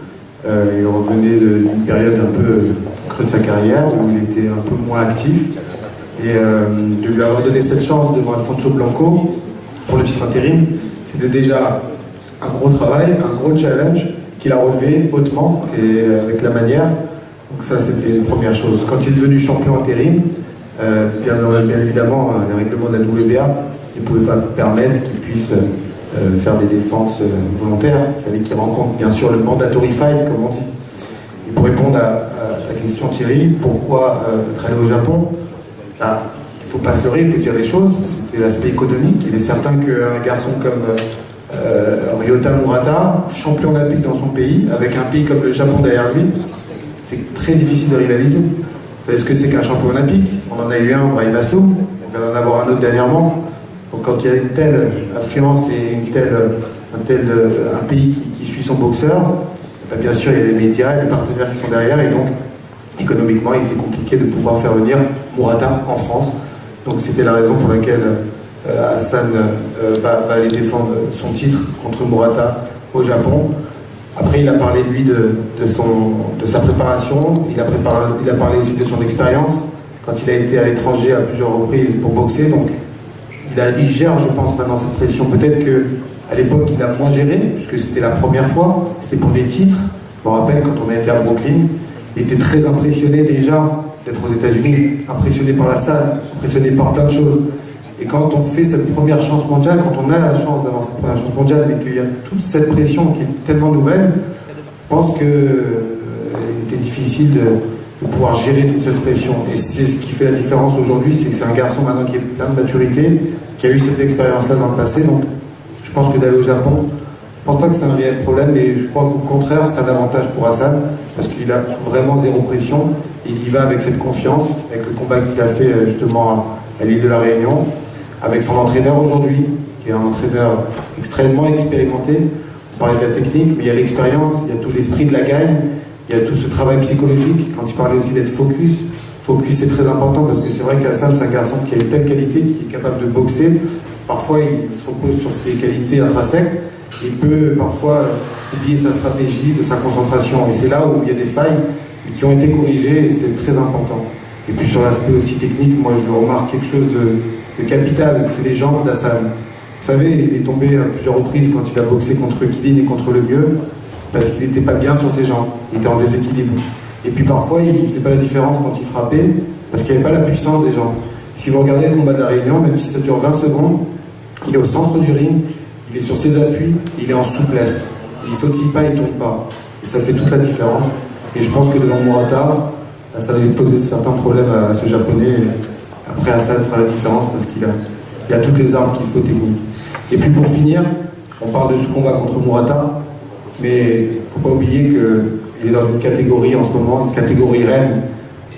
Il revenait d'une période un peu creux de sa carrière, où il était un peu moins actif. Et de lui avoir donné cette chance devant Alfonso Blanco, pour le titre intérim, c'était déjà un gros travail, un gros challenge qu'il a relevé hautement et avec la manière. Donc ça, c'était une première chose. Quand il est devenu champion intérim, bien évidemment, les règlements de la WBA ne pouvaient pas permettre qu'il puisse faire des défenses volontaires. Il fallait qu'il rencontre bien sûr le mandatory fight, comme on dit. Et pour répondre à ta question, Thierry, pourquoi être allé au Japon? Il ne faut pas se leurrer, il faut dire les choses. C'était l'aspect économique. Il est certain qu'un garçon comme Ryota Murata, champion olympique dans son pays, avec un pays comme le Japon derrière lui, c'est très difficile de rivaliser. Vous savez ce que c'est qu'un champion olympique? On en a eu un, Brahim Assoum, on vient d'en avoir un autre dernièrement. Donc quand il y a une telle affluence et un pays qui suit son boxeur, bien sûr il y a les médias et les partenaires qui sont derrière, et donc économiquement il était compliqué de pouvoir faire venir Murata en France. Donc c'était la raison pour laquelle Hassan va aller défendre son titre contre Murata au Japon. Après, il a parlé, lui, de sa préparation, il a parlé aussi de son expérience, quand il a été à l'étranger à plusieurs reprises pour boxer. Donc, il gère, je pense, maintenant cette pression. Peut-être qu'à l'époque, il a moins géré, puisque c'était la première fois, c'était pour des titres. Je me rappelle, quand on a été à Brooklyn, il était très impressionné déjà d'être aux États-Unis, impressionné par la salle, impressionné par plein de choses. Et quand on fait cette première chance mondiale, quand on a la chance d'avoir cette première chance mondiale, mais qu'il y a toute cette pression qui est tellement nouvelle, je pense qu'il était difficile de pouvoir gérer toute cette pression. Et c'est ce qui fait la différence aujourd'hui, c'est que c'est un garçon maintenant qui est plein de maturité, qui a eu cette expérience-là dans le passé. Donc je pense que d'aller au Japon, je ne pense pas que c'est un réel problème, mais je crois qu'au contraire, c'est un avantage pour Hassan, parce qu'il a vraiment zéro pression. Il y va avec cette confiance, avec le combat qu'il a fait justement à l'île de la Réunion, avec son entraîneur aujourd'hui, qui est un entraîneur extrêmement expérimenté. On parlait de la technique, mais il y a l'expérience, il y a tout l'esprit de la gagne, il y a tout ce travail psychologique. Quand il parlait aussi d'être focus, c'est très important, parce que c'est vrai qu'Hassan, c'est un garçon qui a une telle qualité, qui est capable de boxer. Parfois, il se repose sur ses qualités intrinsèques, il peut parfois oublier sa stratégie, de sa concentration. Et c'est là où il y a des failles qui ont été corrigées, et c'est très important. Et puis sur l'aspect aussi technique, moi je remarque quelque chose de capital, c'est les jambes d'Hassan. Vous savez, il est tombé à plusieurs reprises quand il a boxé contre Kidin et contre Le Mieux, parce qu'il n'était pas bien sur ses jambes, il était en déséquilibre. Et puis parfois, il ne faisait pas la différence quand il frappait, parce qu'il n'y avait pas la puissance des jambes. Si vous regardez le combat de la Réunion, même si ça dure 20 secondes, il est au centre du ring, il est sur ses appuis, il est en souplesse. Il ne sautille pas, il ne tourne pas. Et ça fait toute la différence. Et je pense que devant Murata, ça va lui poser certains problèmes à ce japonais. Après, Hassan fera la différence parce qu'il a toutes les armes qu'il faut techniques. Et puis pour finir, on parle de ce combat contre Murata, mais il ne faut pas oublier qu'il est dans une catégorie en ce moment, une catégorie reine,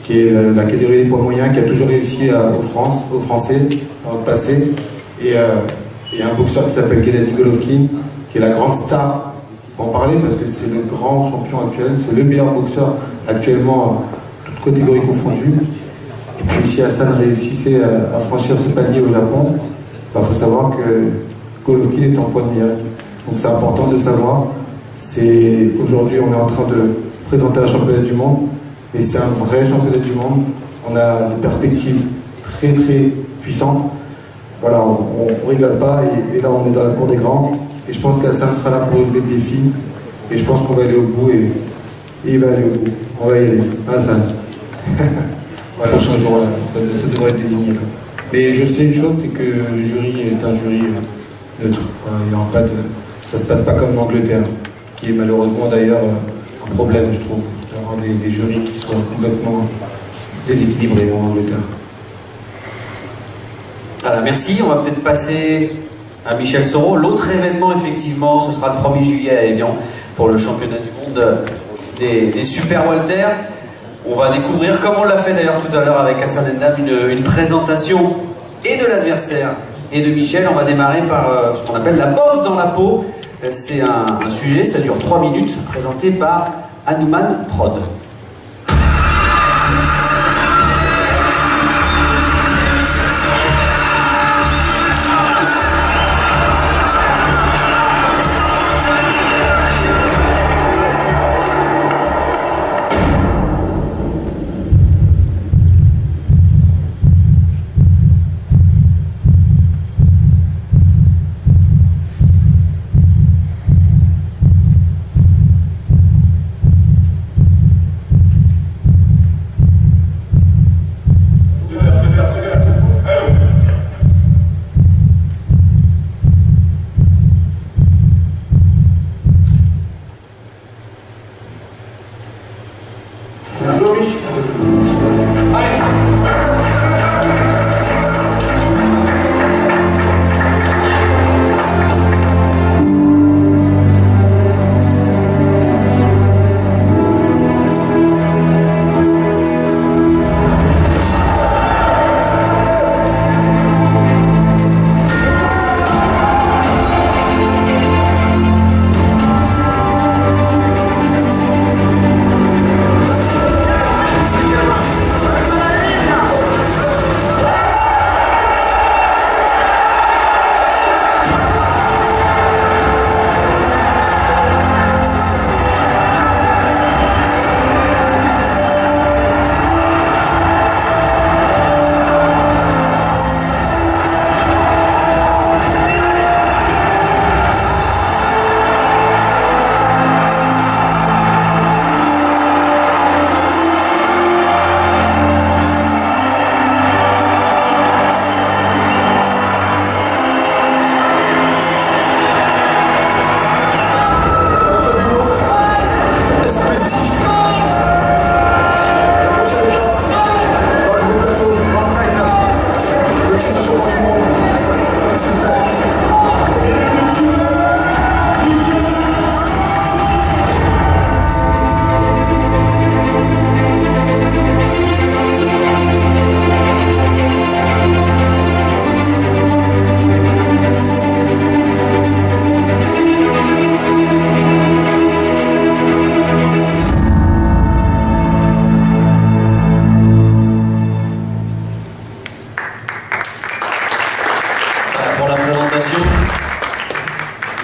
qui est la catégorie des poids moyens, qui a toujours réussi aux Français dans le passé. Et un boxeur qui s'appelle Gennady Golovkin, qui est la grande star. Il faut en parler parce que c'est le grand champion actuel, c'est le meilleur boxeur actuellement, toutes catégories confondues. Et puis si Hassan réussissait à franchir ce palier au Japon, il faut savoir que Golovkin est en point de mire. Donc c'est important de savoir. Aujourd'hui, on est en train de présenter un championnat du monde, mais c'est un vrai championnat du monde. On a des perspectives très très puissantes. Voilà, on ne rigole pas, et là on est dans la cour des grands. Et je pense qu'Hassan sera là pour relever le défi. Et je pense qu'on va aller au bout, et il va aller au bout. On va y aller. Hassan. Voilà, prochain jour, ça devrait être désigné. Mais je sais une chose, c'est que le jury est un jury neutre. Il y aura pas ça se passe pas comme l'Angleterre, qui est malheureusement d'ailleurs un problème, je trouve. avoir des jurys qui soient complètement déséquilibrés en Angleterre. Voilà, merci. On va peut-être passer à Michel Soro. L'autre événement, effectivement, ce sera le 1er juillet à Évian pour le championnat du monde des Super Walter. On va découvrir, comme on l'a fait d'ailleurs tout à l'heure avec Hassan Ndam, une présentation et de l'adversaire et de Michel. On va démarrer par ce qu'on appelle la bosse dans la peau. C'est un sujet, ça dure 3 minutes, présenté par Hanuman Prod.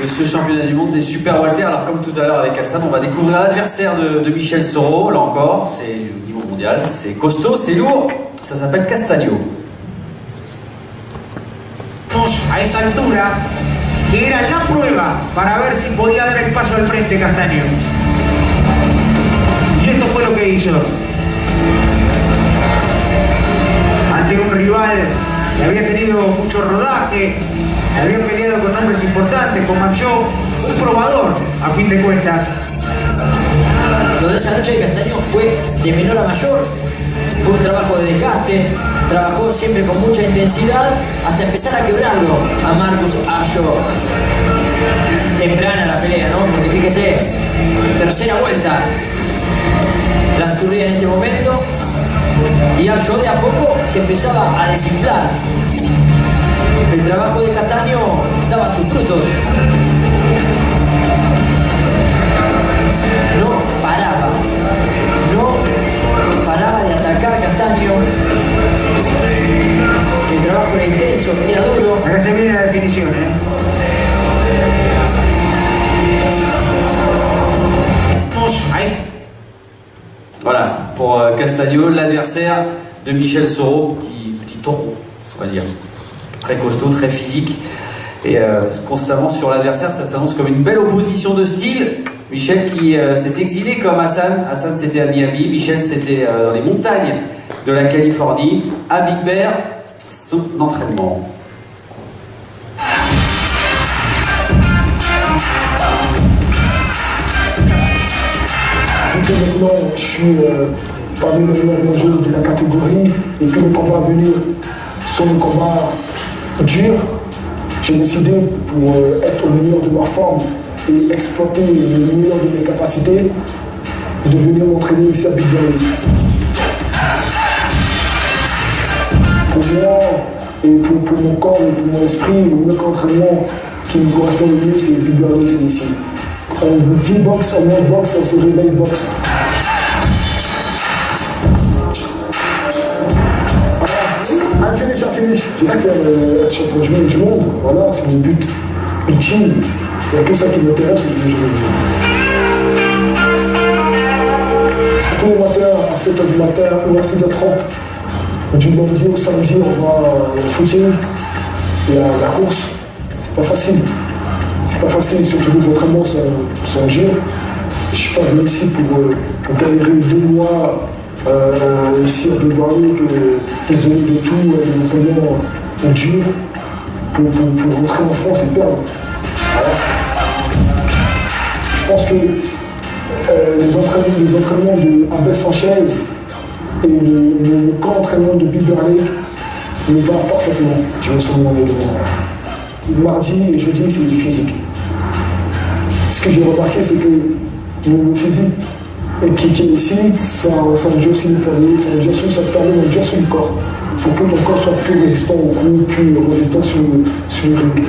Ce championnat du monde des Super Walter. Alors comme tout à l'heure avec Hassan, on va découvrir l'adversaire de Michel Soro. Là encore, c'est au niveau mondial, c'est costaud, c'est lourd. Ça s'appelle Castagno. A esa altura, que era la prueba para ver si podía dar el paso al frente Castaño. Y esto fue lo que hizo. Ante un rival que había tenido mucho rodaje, había peleado con hombres importantes, con Macho, un probador a fin de cuentas. Lo de esa noche de Castaño fue de menor a mayor, fue un trabajo de desgaste, trabajó siempre con mucha intensidad hasta empezar a quebrarlo a Marcus Asho. Temprana la pelea, ¿no? Porque fíjese, tercera vuelta transcurría en este momento y Asho de a poco se empezaba a desinflar. El trabajo de Castaño daba sus frutos. No paraba de atacar Castaño. El trabajo era intenso, era duro. Acá se viene la definición, Voilà, pour Castagno, l'adversaire de Michel Soro, petit taureau, on va dire. Très costaud, très physique. Et constamment sur l'adversaire, ça s'annonce comme une belle opposition de style. Michel qui s'est exilé comme Hassan. Hassan c'était à Miami, Michel c'était dans les montagnes de la Californie, à Big Bear, son entraînement. Aunque maintenant je suis parmi les meilleurs nageurs de la catégorie et que le combat à venir sont des combats durs, j'ai décidé pour être au meilleur de ma forme et exploiter le meilleur de mes capacités de venir m'entraîner ici à Big Berlin. Pour moi et pour mon corps et pour mon esprit, le meilleur entraînement qui me correspond le mieux, c'est Big Berlin, c'est ici. On vit boxe, on mange boxe, on se réveille boxe. Finish. Je dirais que être champion du monde, voilà, c'est mon but ultime. Il n'y a que ça qui m'intéresse au jour. Tous les matins, à 7h du matin ou à 6h30, du lundi au samedi, on va au footing et à la course. C'est pas facile. C'est pas facile, surtout les entraînements sont durs. Je suis pas venu ici pour galérer 2 mois. Ici à Bulgarie, isolé de tout, les entraînements durs pour rentrer en France et perdre. Voilà. Je pense que les entraînements de Abel Sanchez et le camp d'entraînement de Big Berlin me va parfaitement. Je me sens mardi et jeudi, c'est du physique. Ce que j'ai remarqué, c'est que le physique et qui est ici, ça endurcit les poignets, ça te permet d'endurcir le corps pour que ton corps soit plus résistant au coup, plus résistant sur le ring.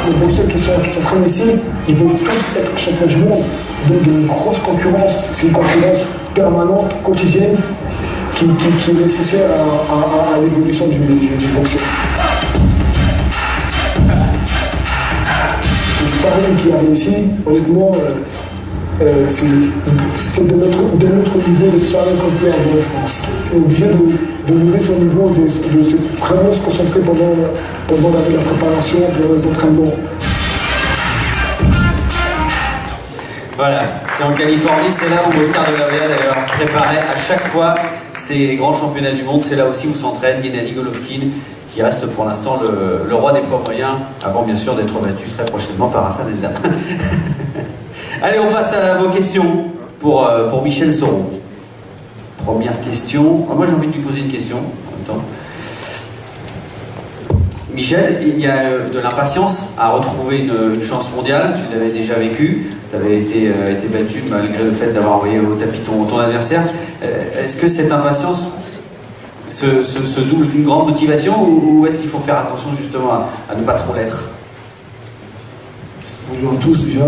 Les boxeurs qui s'entraînent ici, ils veulent tous être champions du monde. Donc il y a une grosse concurrence, c'est une concurrence permanente, quotidienne, qui est nécessaire à l'évolution du boxeur. Le sparring qui arrive ici, honnêtement, c'était de notre niveau d'esparing qu'on peut avoir en France. On est obligé de lever son niveau, de vraiment se concentrer pendant la préparation, pendant les entraînements. Voilà, c'est en Californie, c'est là où Oscar de la Hoya d'ailleurs préparait à chaque fois ces grands championnats du monde. C'est là aussi où s'entraîne Gennady Golovkin, qui reste pour l'instant le roi des poids moyens, avant bien sûr d'être battu très prochainement par Hassan Eldam. Allez, on passe à vos questions pour Michel Soro. Première question. Moi, j'ai envie de lui poser une question en même temps. Michel, il y a de l'impatience à retrouver une chance mondiale. Tu l'avais déjà vécu. Tu avais été battu malgré le fait d'avoir envoyé au tapis ton adversaire. Est-ce que cette impatience se double d'une grande motivation ou est-ce qu'il faut faire attention justement à ne pas trop l'être? Bonjour à tous déjà.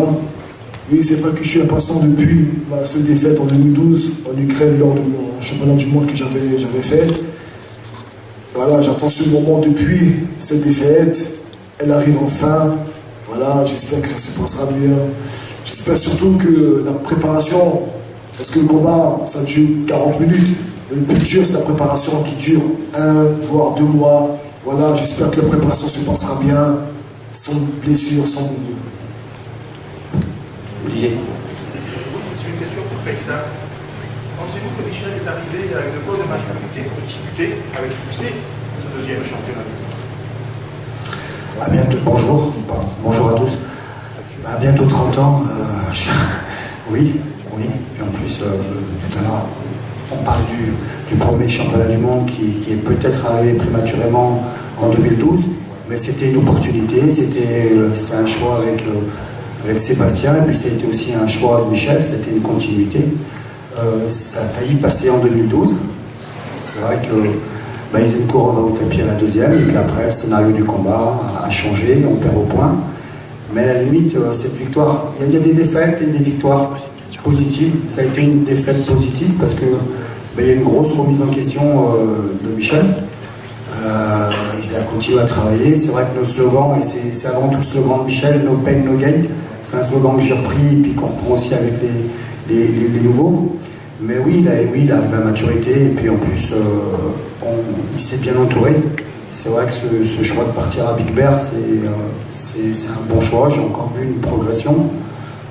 Oui, c'est vrai que je suis impatient depuis ma seule défaite en 2012 en Ukraine lors de mon championnat du monde que j'avais fait. Voilà, j'attends ce moment depuis cette défaite. Elle arrive enfin. Voilà, j'espère que ça se passera bien. J'espère surtout que la préparation, parce que le combat, ça dure 40 minutes. Le plus dur, c'est la préparation qui dure 1 voire 2 mois. Voilà, j'espère que la préparation se passera bien, sans blessure, sans... Olivier. C'est une question pour Feita. Pensez-vous que Michel est arrivé avec de bonnes matchs pour disputer avec succès ce deuxième championnat? À bientôt, bonjour à tous. À bientôt 30 ans, oui. Puis en plus, tout à l'heure, on parlait du premier championnat du monde qui est peut-être arrivé prématurément en 2012, mais c'était une opportunité, c'était un choix avec Sébastien, et puis c'était aussi un choix de Michel, c'était une continuité. Ça a failli passer en 2012. C'est vrai que Isencourt va au tapis à la deuxième, et puis après le scénario du combat a changé, on perd au point. Mais à la limite, cette victoire, il y a des défaites et des victoires positives. Ça a été une défaite positive parce que il y a une grosse remise en question de Michel. Il a continué à travailler. C'est vrai que nos slogans, et c'est avant tout le slogan de Michel, no pain, no gain. C'est un slogan que j'ai repris et puis qu'on reprend aussi avec les nouveaux. Mais oui, il arrive à maturité et puis en plus, il s'est bien entouré. C'est vrai que ce choix de partir à Big Bear, c'est un bon choix. J'ai encore vu une progression.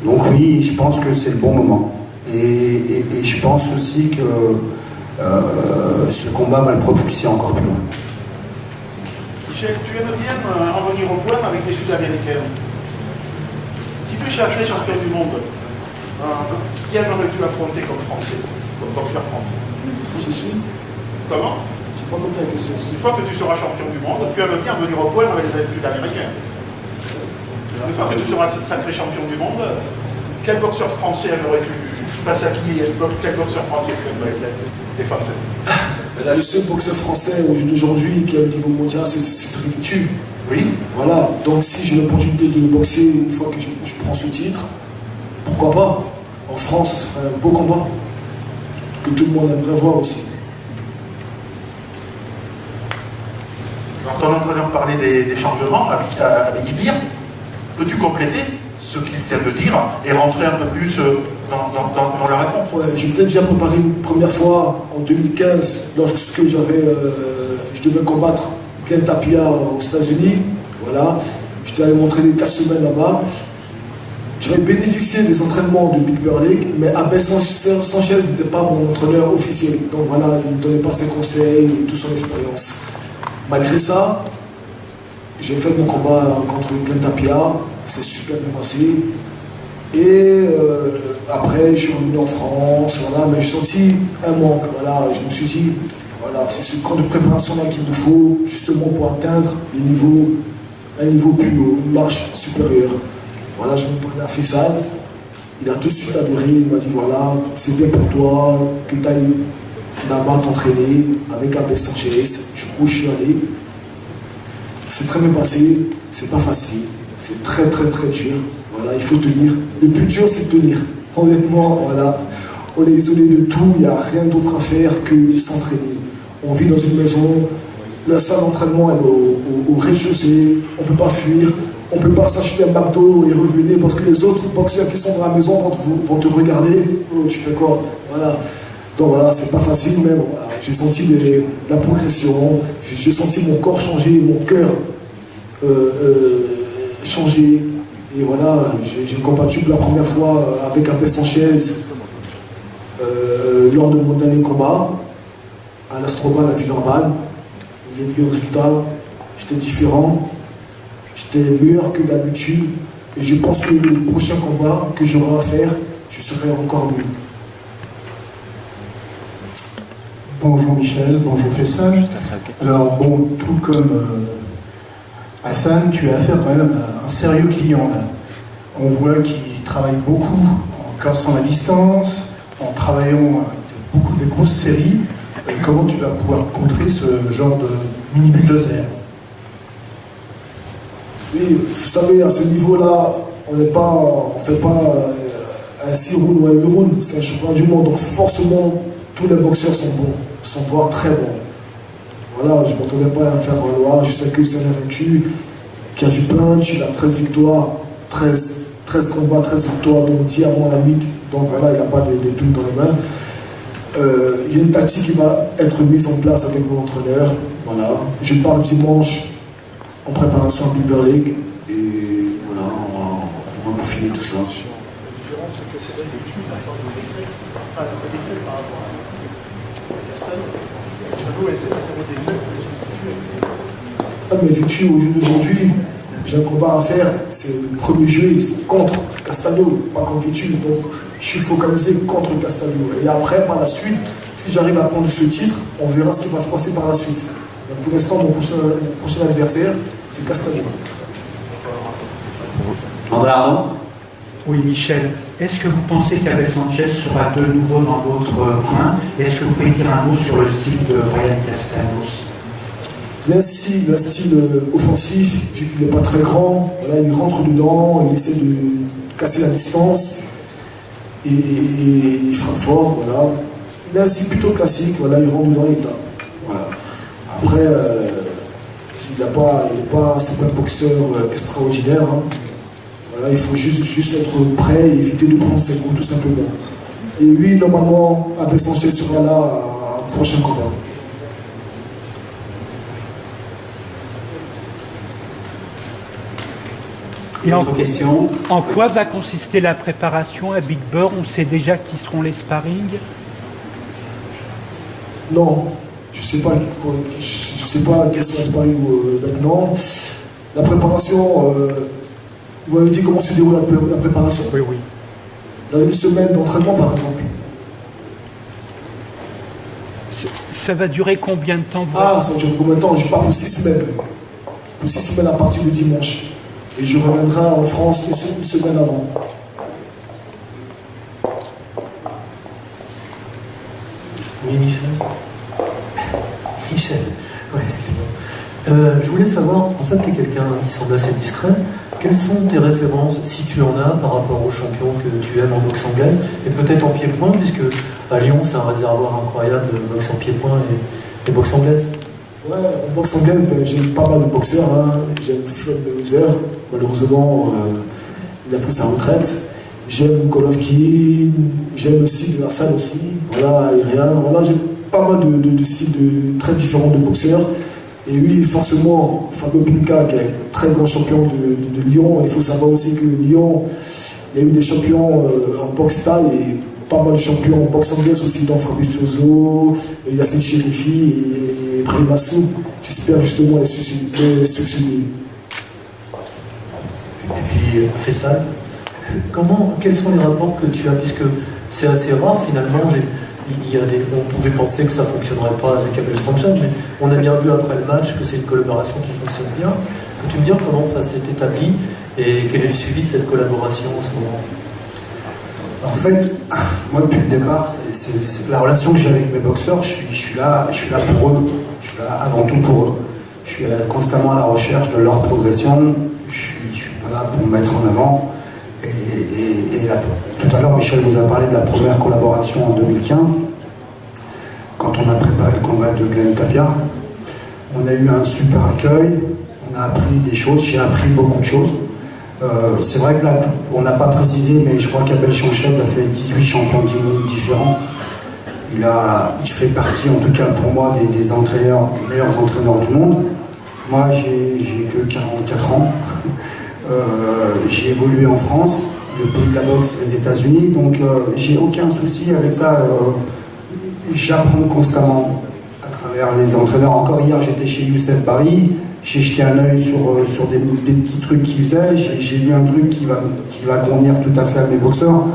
Donc oui, je pense que c'est le bon moment. Et je pense aussi que ce combat va le propulser encore plus loin. Michel, tu aimes bien en venir au point avec les Sud-Américains. Si tu cherchais champion du monde, Qui aimerais-tu affronter comme français, comme boxeur français? Si je suis. Comment? Je n'ai pas compris la question. Une fois que tu seras champion du monde, tu aimes bien venir au point avec les Sud-Américains. Une fois que tu seras sacré champion du monde, quel boxeur français aimerais-tu, face à qui, quel boxeur français tu aimerais défendre? Le seul boxeur français aujourd'hui qui est au niveau mondial, c'est Trivitu. Oui. Voilà, donc si j'ai l'opportunité de le boxer une fois que je prends ce titre, pourquoi pas? En France, ce serait un beau combat que tout le monde aimerait voir aussi. Alors, ton entraîneur parlait des changements avec Ibir. Peux-tu compléter ce qu'il vient de dire et rentrer un peu plus dans la réponse? Ouais, j'ai peut-être déjà préparé une première fois en 2015, lorsque je devais combattre Glenn Tapia aux États-Unis. Voilà, j'étais allé m'entraîner 4 semaines là-bas. J'avais bénéficié des entraînements de Big Bear League, mais Abel Sanchez n'était pas mon entraîneur officiel. Donc voilà, il ne me donnait pas ses conseils et toute son expérience. Malgré ça, j'ai fait mon combat contre Glenn Tapia, c'est super bien passé. Et après, je suis revenu en France, voilà, mais j'ai senti un manque. Voilà, je me suis dit, voilà, c'est ce camp de préparation-là qu'il nous faut, justement pour atteindre un niveau plus haut, une marche supérieure. Voilà, je me prenais à Faisal, il a tout de suite adhéré, il m'a dit voilà, c'est bien pour toi que tu ailles là-bas t'entraîner avec Abel Sanchez. Du coup, je suis allé. C'est très bien passé, c'est pas facile, c'est très très très dur. Voilà, il faut tenir. Le plus dur, c'est de tenir. Honnêtement, voilà, on est isolé de tout, il n'y a rien d'autre à faire que s'entraîner. On vit dans une maison, la salle d'entraînement elle est au rez-de-chaussée, on ne peut pas fuir. On ne peut pas s'acheter un McDo et revenir parce que les autres boxeurs qui sont dans la maison vont te regarder. Oh, tu fais quoi? Voilà. Donc voilà, c'est pas facile, mais voilà, j'ai senti la progression, j'ai senti mon corps changer, mon cœur changer. Et voilà, j'ai combattu pour la première fois avec Abel Sanchez lors de mon dernier combat à l'Astrobal à Villeurbanne. Vous avez vu le résultat, j'étais différent. J'étais meilleur que d'habitude et je pense que le prochain combat que j'aurai à faire, je serai encore mieux. Bonjour Michel, bonjour Faisal. Alors bon, tout comme Hassan, tu as affaire quand même à un sérieux client là. On voit qu'il travaille beaucoup en cassant la distance, en travaillant beaucoup de grosses séries. Et comment tu vas pouvoir contrer ce genre de mini bulldozer? Oui, vous savez, à ce niveau-là, on ne fait pas un 6 rounds ou un 8 rounds, c'est un championnat du monde, donc forcément, tous les boxeurs sont bons, sont voire très bons. Voilà, je ne m'attendais pas à faire valoir, je sais que c'est un invaincu, qui a du punch, il a 13 victoires, 13 combats, 13 victoires, donc 10 avant la mythe, donc voilà, il n'a pas des plumes dans les mains. Il y a une tactique qui va être mise en place avec mon entraîneur, voilà. Je pars dimanche en préparation à Big Bear League et voilà, on va finir tout ça. Ah, mais vu au jour d'aujourd'hui, j'ai un combat à faire, c'est le 1er juillet, c'est contre Castallo, pas contre Vitu, donc je suis focalisé contre Castallo. Et après, par la suite, si j'arrive à prendre ce titre, on verra ce qui va se passer par la suite. Donc pour l'instant, mon prochain adversaire, c'est Castallo. André Ardon? Oui, Michel. Est-ce que vous pensez qu'Abel Sanchez sera de nouveau dans votre coin? Est-ce que vous pouvez dire un mot sur le style de Brian Castanos? Un style offensif, vu qu'il n'est pas très grand, voilà, il rentre dedans, il essaie de casser la distance et il frappe fort. Voilà. Il a un style plutôt classique, voilà, il rentre dedans et il tape. Voilà. Après, c'est pas un boxeur extraordinaire. Hein. Voilà, il faut juste être prêt et éviter de prendre ses coups, tout simplement. Et oui, normalement, Abel Sanchez sera là au prochain combat. Et en quoi va consister la préparation à Big Bear? On sait déjà qui seront les sparring? Non, je sais pas quels sont les sparring maintenant. La préparation, vous m'avez dit comment se déroule la préparation? Oui, oui. dans une semaine d'entraînement par exemple. Ça va durer combien de temps Ah, ça va durer combien de temps? Je pars pour 6 semaines. Pour 6 semaines à partir de dimanche. Et je reviendrai en France une semaine avant. Oui, Michel. Michel, ouais, excuse-moi. Je voulais savoir, en fait, tu es quelqu'un qui semble assez discret. Quelles sont tes références, si tu en as, par rapport aux champions que tu aimes en boxe anglaise, et peut-être en pied-point, puisque à Lyon, c'est un réservoir incroyable de boxe en pied-point et boxe anglaise. Ouais, en boxe anglaise, j'aime pas mal de boxeurs. Hein. J'aime Floyd Mayweather, malheureusement, il a pris sa retraite. J'aime Golovkin, j'aime aussi le Hassan aussi, voilà, aérien. Voilà, j'aime pas mal de styles très différents de boxeurs. Et oui, forcément, Fabio Pinca, qui est un très grand champion de Lyon. Il faut savoir aussi que Lyon, il y a eu des champions en boxe taille et pas mal de champions en boxe anglaise aussi, dont Fabrice Tiozo, Yassine Chérifi et Ibrahim Massoud. J'espère justement les succéder. Et puis, Faisal, quels sont les rapports que tu as, puisque c'est assez rare finalement, on pouvait penser que ça ne fonctionnerait pas avec Abel Sanchez, mais on a bien vu après le match que c'est une collaboration qui fonctionne bien. Peux-tu me dire comment ça s'est établi et quel est le suivi de cette collaboration en ce moment? En fait, moi depuis le départ, c'est la relation que j'ai avec mes boxeurs. Je suis là pour eux, je suis là avant tout pour eux. Je suis constamment à la recherche de leur progression, je suis pas là pour me mettre en avant. Et là, tout à l'heure, Michel vous a parlé de la première collaboration en 2015, quand on a préparé le combat de Glenn Tapia. On a eu un super accueil, on a appris des choses, j'ai appris beaucoup de choses. C'est vrai que là, on n'a pas précisé, mais je crois qu'Abel Sanchez a fait 18 champions du monde différents. Il fait partie, en tout cas pour moi, des meilleurs entraîneurs du monde. Moi, j'ai que 44 ans. J'ai évolué en France, le pays de la boxe, les États-Unis, donc j'ai aucun souci avec ça. J'apprends constamment à travers les entraîneurs. Encore hier, j'étais chez Youssef Barry, j'ai jeté un œil sur des petits trucs qu'il faisait, j'ai vu un truc qui va convenir tout à fait à mes boxeurs.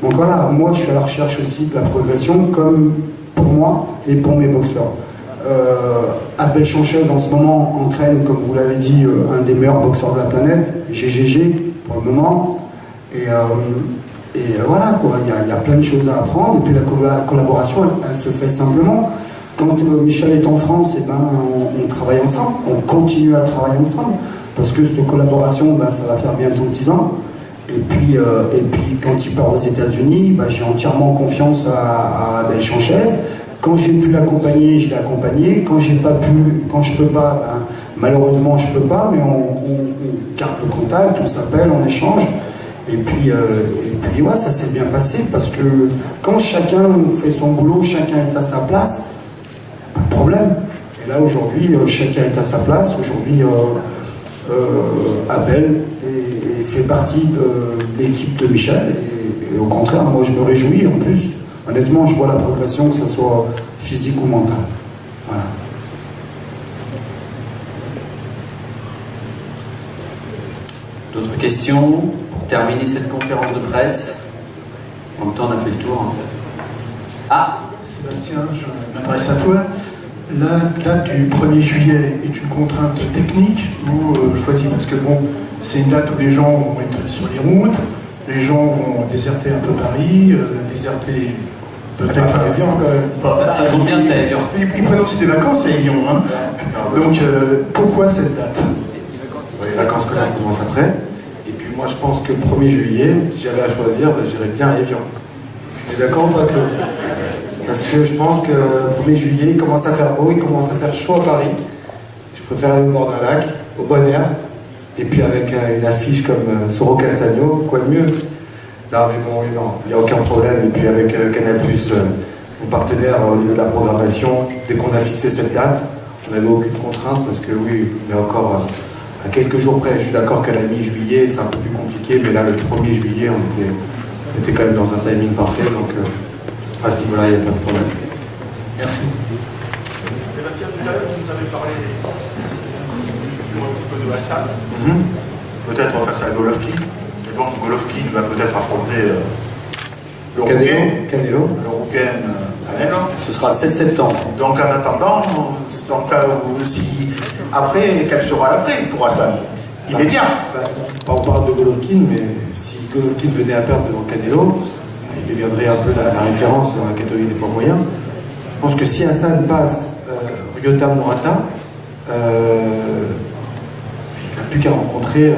Donc voilà, moi je suis à la recherche aussi de la progression, comme pour moi et pour mes boxeurs. Abel Sanchez en ce moment entraîne, comme vous l'avez dit, un des meilleurs boxeurs de la planète, GGG pour le moment. Et voilà quoi, il y a plein de choses à apprendre. Et puis la collaboration, elle se fait simplement. Quand Michel est en France, on travaille ensemble, on continue à travailler ensemble, parce que cette collaboration, ça va faire bientôt 10 ans. Et puis quand il part aux États-Unis, j'ai entièrement confiance à Abel Sanchez. Quand j'ai pu l'accompagner, je l'ai accompagné. Quand je peux pas, malheureusement je peux pas, mais on garde le contact, on s'appelle, on échange. Et puis ouais, ça s'est bien passé, parce que quand chacun fait son boulot, chacun est à sa place, pas de problème. Et là aujourd'hui, chacun est à sa place. Aujourd'hui, Abel fait partie de l'équipe de Michel. Et au contraire, moi je me réjouis. En plus, honnêtement, je vois la progression, que ce soit physique ou mentale. Voilà. D'autres questions pour terminer cette conférence de presse? En même temps, on a fait le tour. Ah, Sébastien, je m'adresse à toi. La date du 1er juillet est une contrainte technique ou choisie? Parce que bon, c'est une date où les gens vont être sur les routes, les gens vont déserter un peu Paris, déserter peut-être à Evian quand même. Ça tombe bien, c'est à Evian. Ils prennent aussi des vacances à Evian. Hein. Donc pourquoi cette date? Les vacances scolaires commencent après. Et puis moi je pense que le 1er juillet, si j'avais à choisir, j'irais bien à Evian. Tu es d'accord ou pas, Claude? Parce que je pense que le 1er juillet, il commence à faire beau, il commence à faire chaud à Paris. Je préfère aller au bord d'un lac, au bon air, et puis avec une affiche comme Soro Castagno, quoi de mieux? Non mais bon, non, il n'y a aucun problème. Et puis avec Canal+, mon partenaire au niveau de la programmation, dès qu'on a fixé cette date, on n'avait aucune contrainte, parce que oui, on est encore à quelques jours près. Je suis d'accord qu'à la mi-juillet, c'est un peu plus compliqué, mais là, le 1er juillet, on était quand même dans un timing parfait, donc à ce niveau-là, il n'y a pas de problème. Merci. Sébastien, tout à l'heure, vous nous avez parlé un petit peu de Hassan. Peut-être face à Golovkin. Mais bon, Golovkin va peut-être affronter Canelo. Ce sera le 16 septembre. Donc en attendant, après, quel sera l'après pour Hassan? Il est bien. On parle de Golovkin, mais si Golovkin venait à perdre devant Canelo, il deviendrait un peu la référence dans la catégorie des poids moyens. Je pense que si Hassan passe Ryota Murata, il n'a plus qu'à rencontrer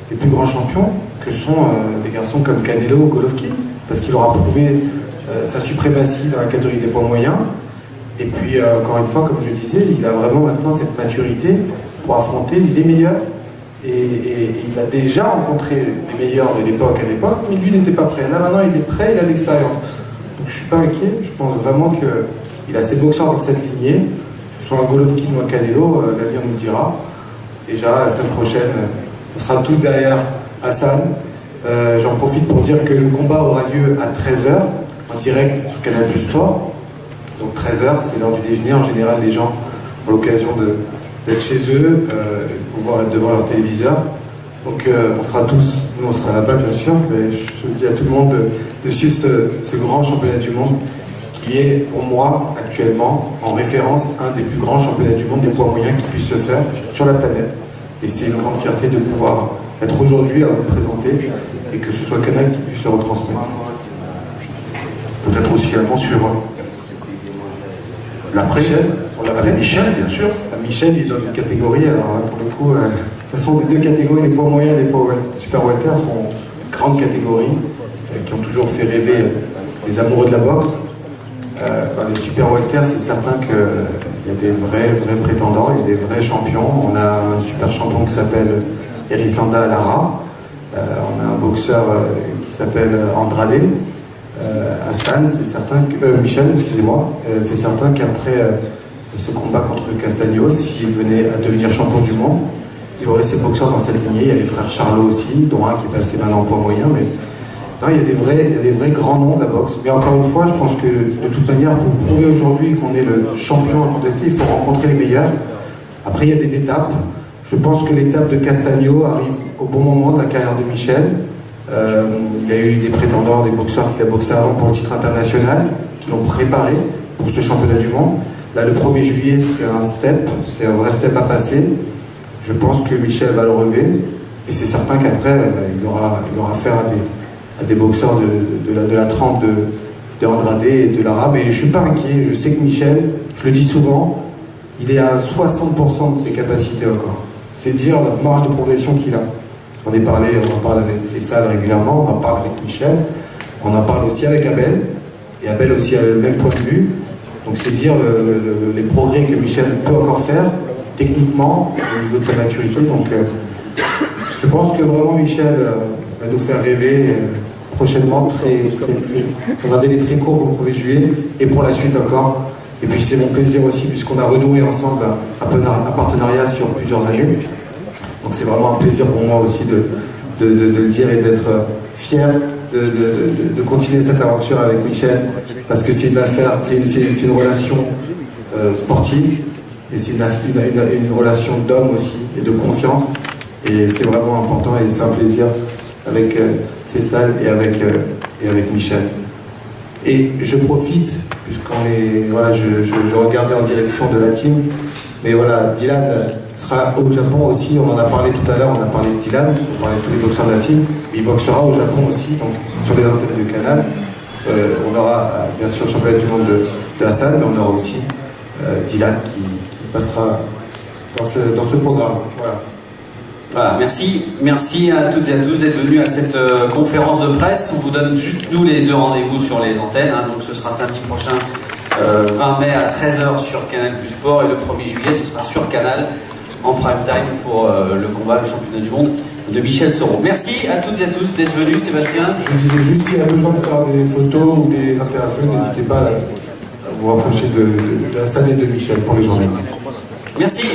les plus grands champions, que sont des garçons comme Canelo ou Golovkin, parce qu'il aura prouvé sa suprématie dans la catégorie des poids moyens. Et puis, encore une fois, comme je disais, il a vraiment maintenant cette maturité pour affronter les meilleurs. Et il a déjà rencontré les meilleurs de l'époque à l'époque, mais lui n'était pas prêt. Là maintenant il est prêt, il a l'expérience. Donc je ne suis pas inquiet, je pense vraiment qu'il a ses boxeurs dans cette lignée, que ce soit un Golovkin ou un Canelo, l'avenir nous le dira. Déjà la semaine prochaine, on sera tous derrière Hassan. J'en profite pour dire que le combat aura lieu à 13h en direct sur Canal Plus Sport. Donc 13h, c'est l'heure du déjeuner. En général, les gens ont l'occasion d'être chez eux, pouvoir être devant leur téléviseur. Donc on sera tous, nous on sera là-bas bien sûr, mais je dis à tout le monde de suivre ce grand championnat du monde qui est pour moi actuellement en référence un des plus grands championnats du monde des poids moyens qui puissent se faire sur la planète. Et c'est une grande fierté de pouvoir être aujourd'hui à vous présenter et que ce soit Canal qui puisse se retransmettre. Peut-être aussi également sur l'après Michel, bien sûr. Michel il est dans une catégorie, alors là, pour le coup, ce sont les deux catégories, les poids moyens et les poids super welter sont de grandes catégories qui ont toujours fait rêver les amoureux de la boxe. Dans les super welter, c'est certain qu'il y a des vrais prétendants, il y a des vrais champions. On a un super champion qui s'appelle Erislanda Lara. On a un boxeur qui s'appelle Andrade. Hassan, c'est certain que Michel, excusez-moi, c'est certain qu'après ce combat contre Castaños, s'il venait à devenir champion du monde, il aurait ses boxeurs dans cette lignée. Il y a les frères Charlot aussi, dont un qui est passé maintenant en poids moyen, mais non, il y a des vrais grands noms de la boxe. Mais encore une fois, je pense que de toute manière, pour prouver aujourd'hui qu'on est le champion incontesté, il faut rencontrer les meilleurs. Après, il y a des étapes. Je pense que l'étape de Castaño arrive au bon moment de la carrière de Michel. Il a eu des prétendants, des boxeurs qui a boxé avant pour le titre international, qui l'ont préparé pour ce championnat du monde. Là, le 1er juillet, c'est un step, c'est un vrai step à passer. Je pense que Michel va le relever. Et c'est certain qu'après, il aura affaire à des boxeurs de la trempe de Andrade et de Lara. Mais je ne suis pas inquiet. Je sais que Michel, je le dis souvent, il est à 60% de ses capacités encore. C'est dire la marge de progression qu'il a. On en parle avec Faisal régulièrement, on en parle avec Michel, on en parle aussi avec Abel, et Abel aussi a le même point de vue. Donc c'est dire les progrès que Michel peut encore faire, techniquement, au niveau de sa maturité. Donc je pense que vraiment Michel va nous faire rêver prochainement, dans un délai très court pour le 1er juillet, et pour la suite encore. Et puis c'est mon plaisir aussi, puisqu'on a renoué ensemble un partenariat sur plusieurs années. Donc c'est vraiment un plaisir pour moi aussi de le dire et d'être fier de continuer cette aventure avec Michel, parce que c'est une affaire, c'est une relation sportive, et c'est une relation d'homme aussi, et de confiance, et c'est vraiment important, et c'est un plaisir avec Faisal et avec Michel. Et je profite, je regardais en direction de la team, mais voilà, Dylan sera au Japon aussi, on en a parlé tout à l'heure, on a parlé de Dylan, on parlait de tous les boxeurs de la team, mais il boxera au Japon aussi, donc sur les antennes de Canal. On aura bien sûr le championnat du monde de Hassan, mais on aura aussi Dylan qui passera dans ce programme. Voilà, merci à toutes et à tous d'être venus à cette conférence de presse. On vous donne juste nous les deux rendez-vous sur les antennes, donc ce sera samedi prochain 20 mai à 13h sur Canal Plus Sport, et le 1er juillet ce sera sur Canal en prime time pour le combat, le championnat du monde de Michel Soro. Merci à toutes et à tous d'être venus. Sébastien, je disais juste, s'il y a besoin de faire des photos ou des interviews, n'hésitez pas à vous rapprocher de Hassan et de Michel pour les journalistes. Merci.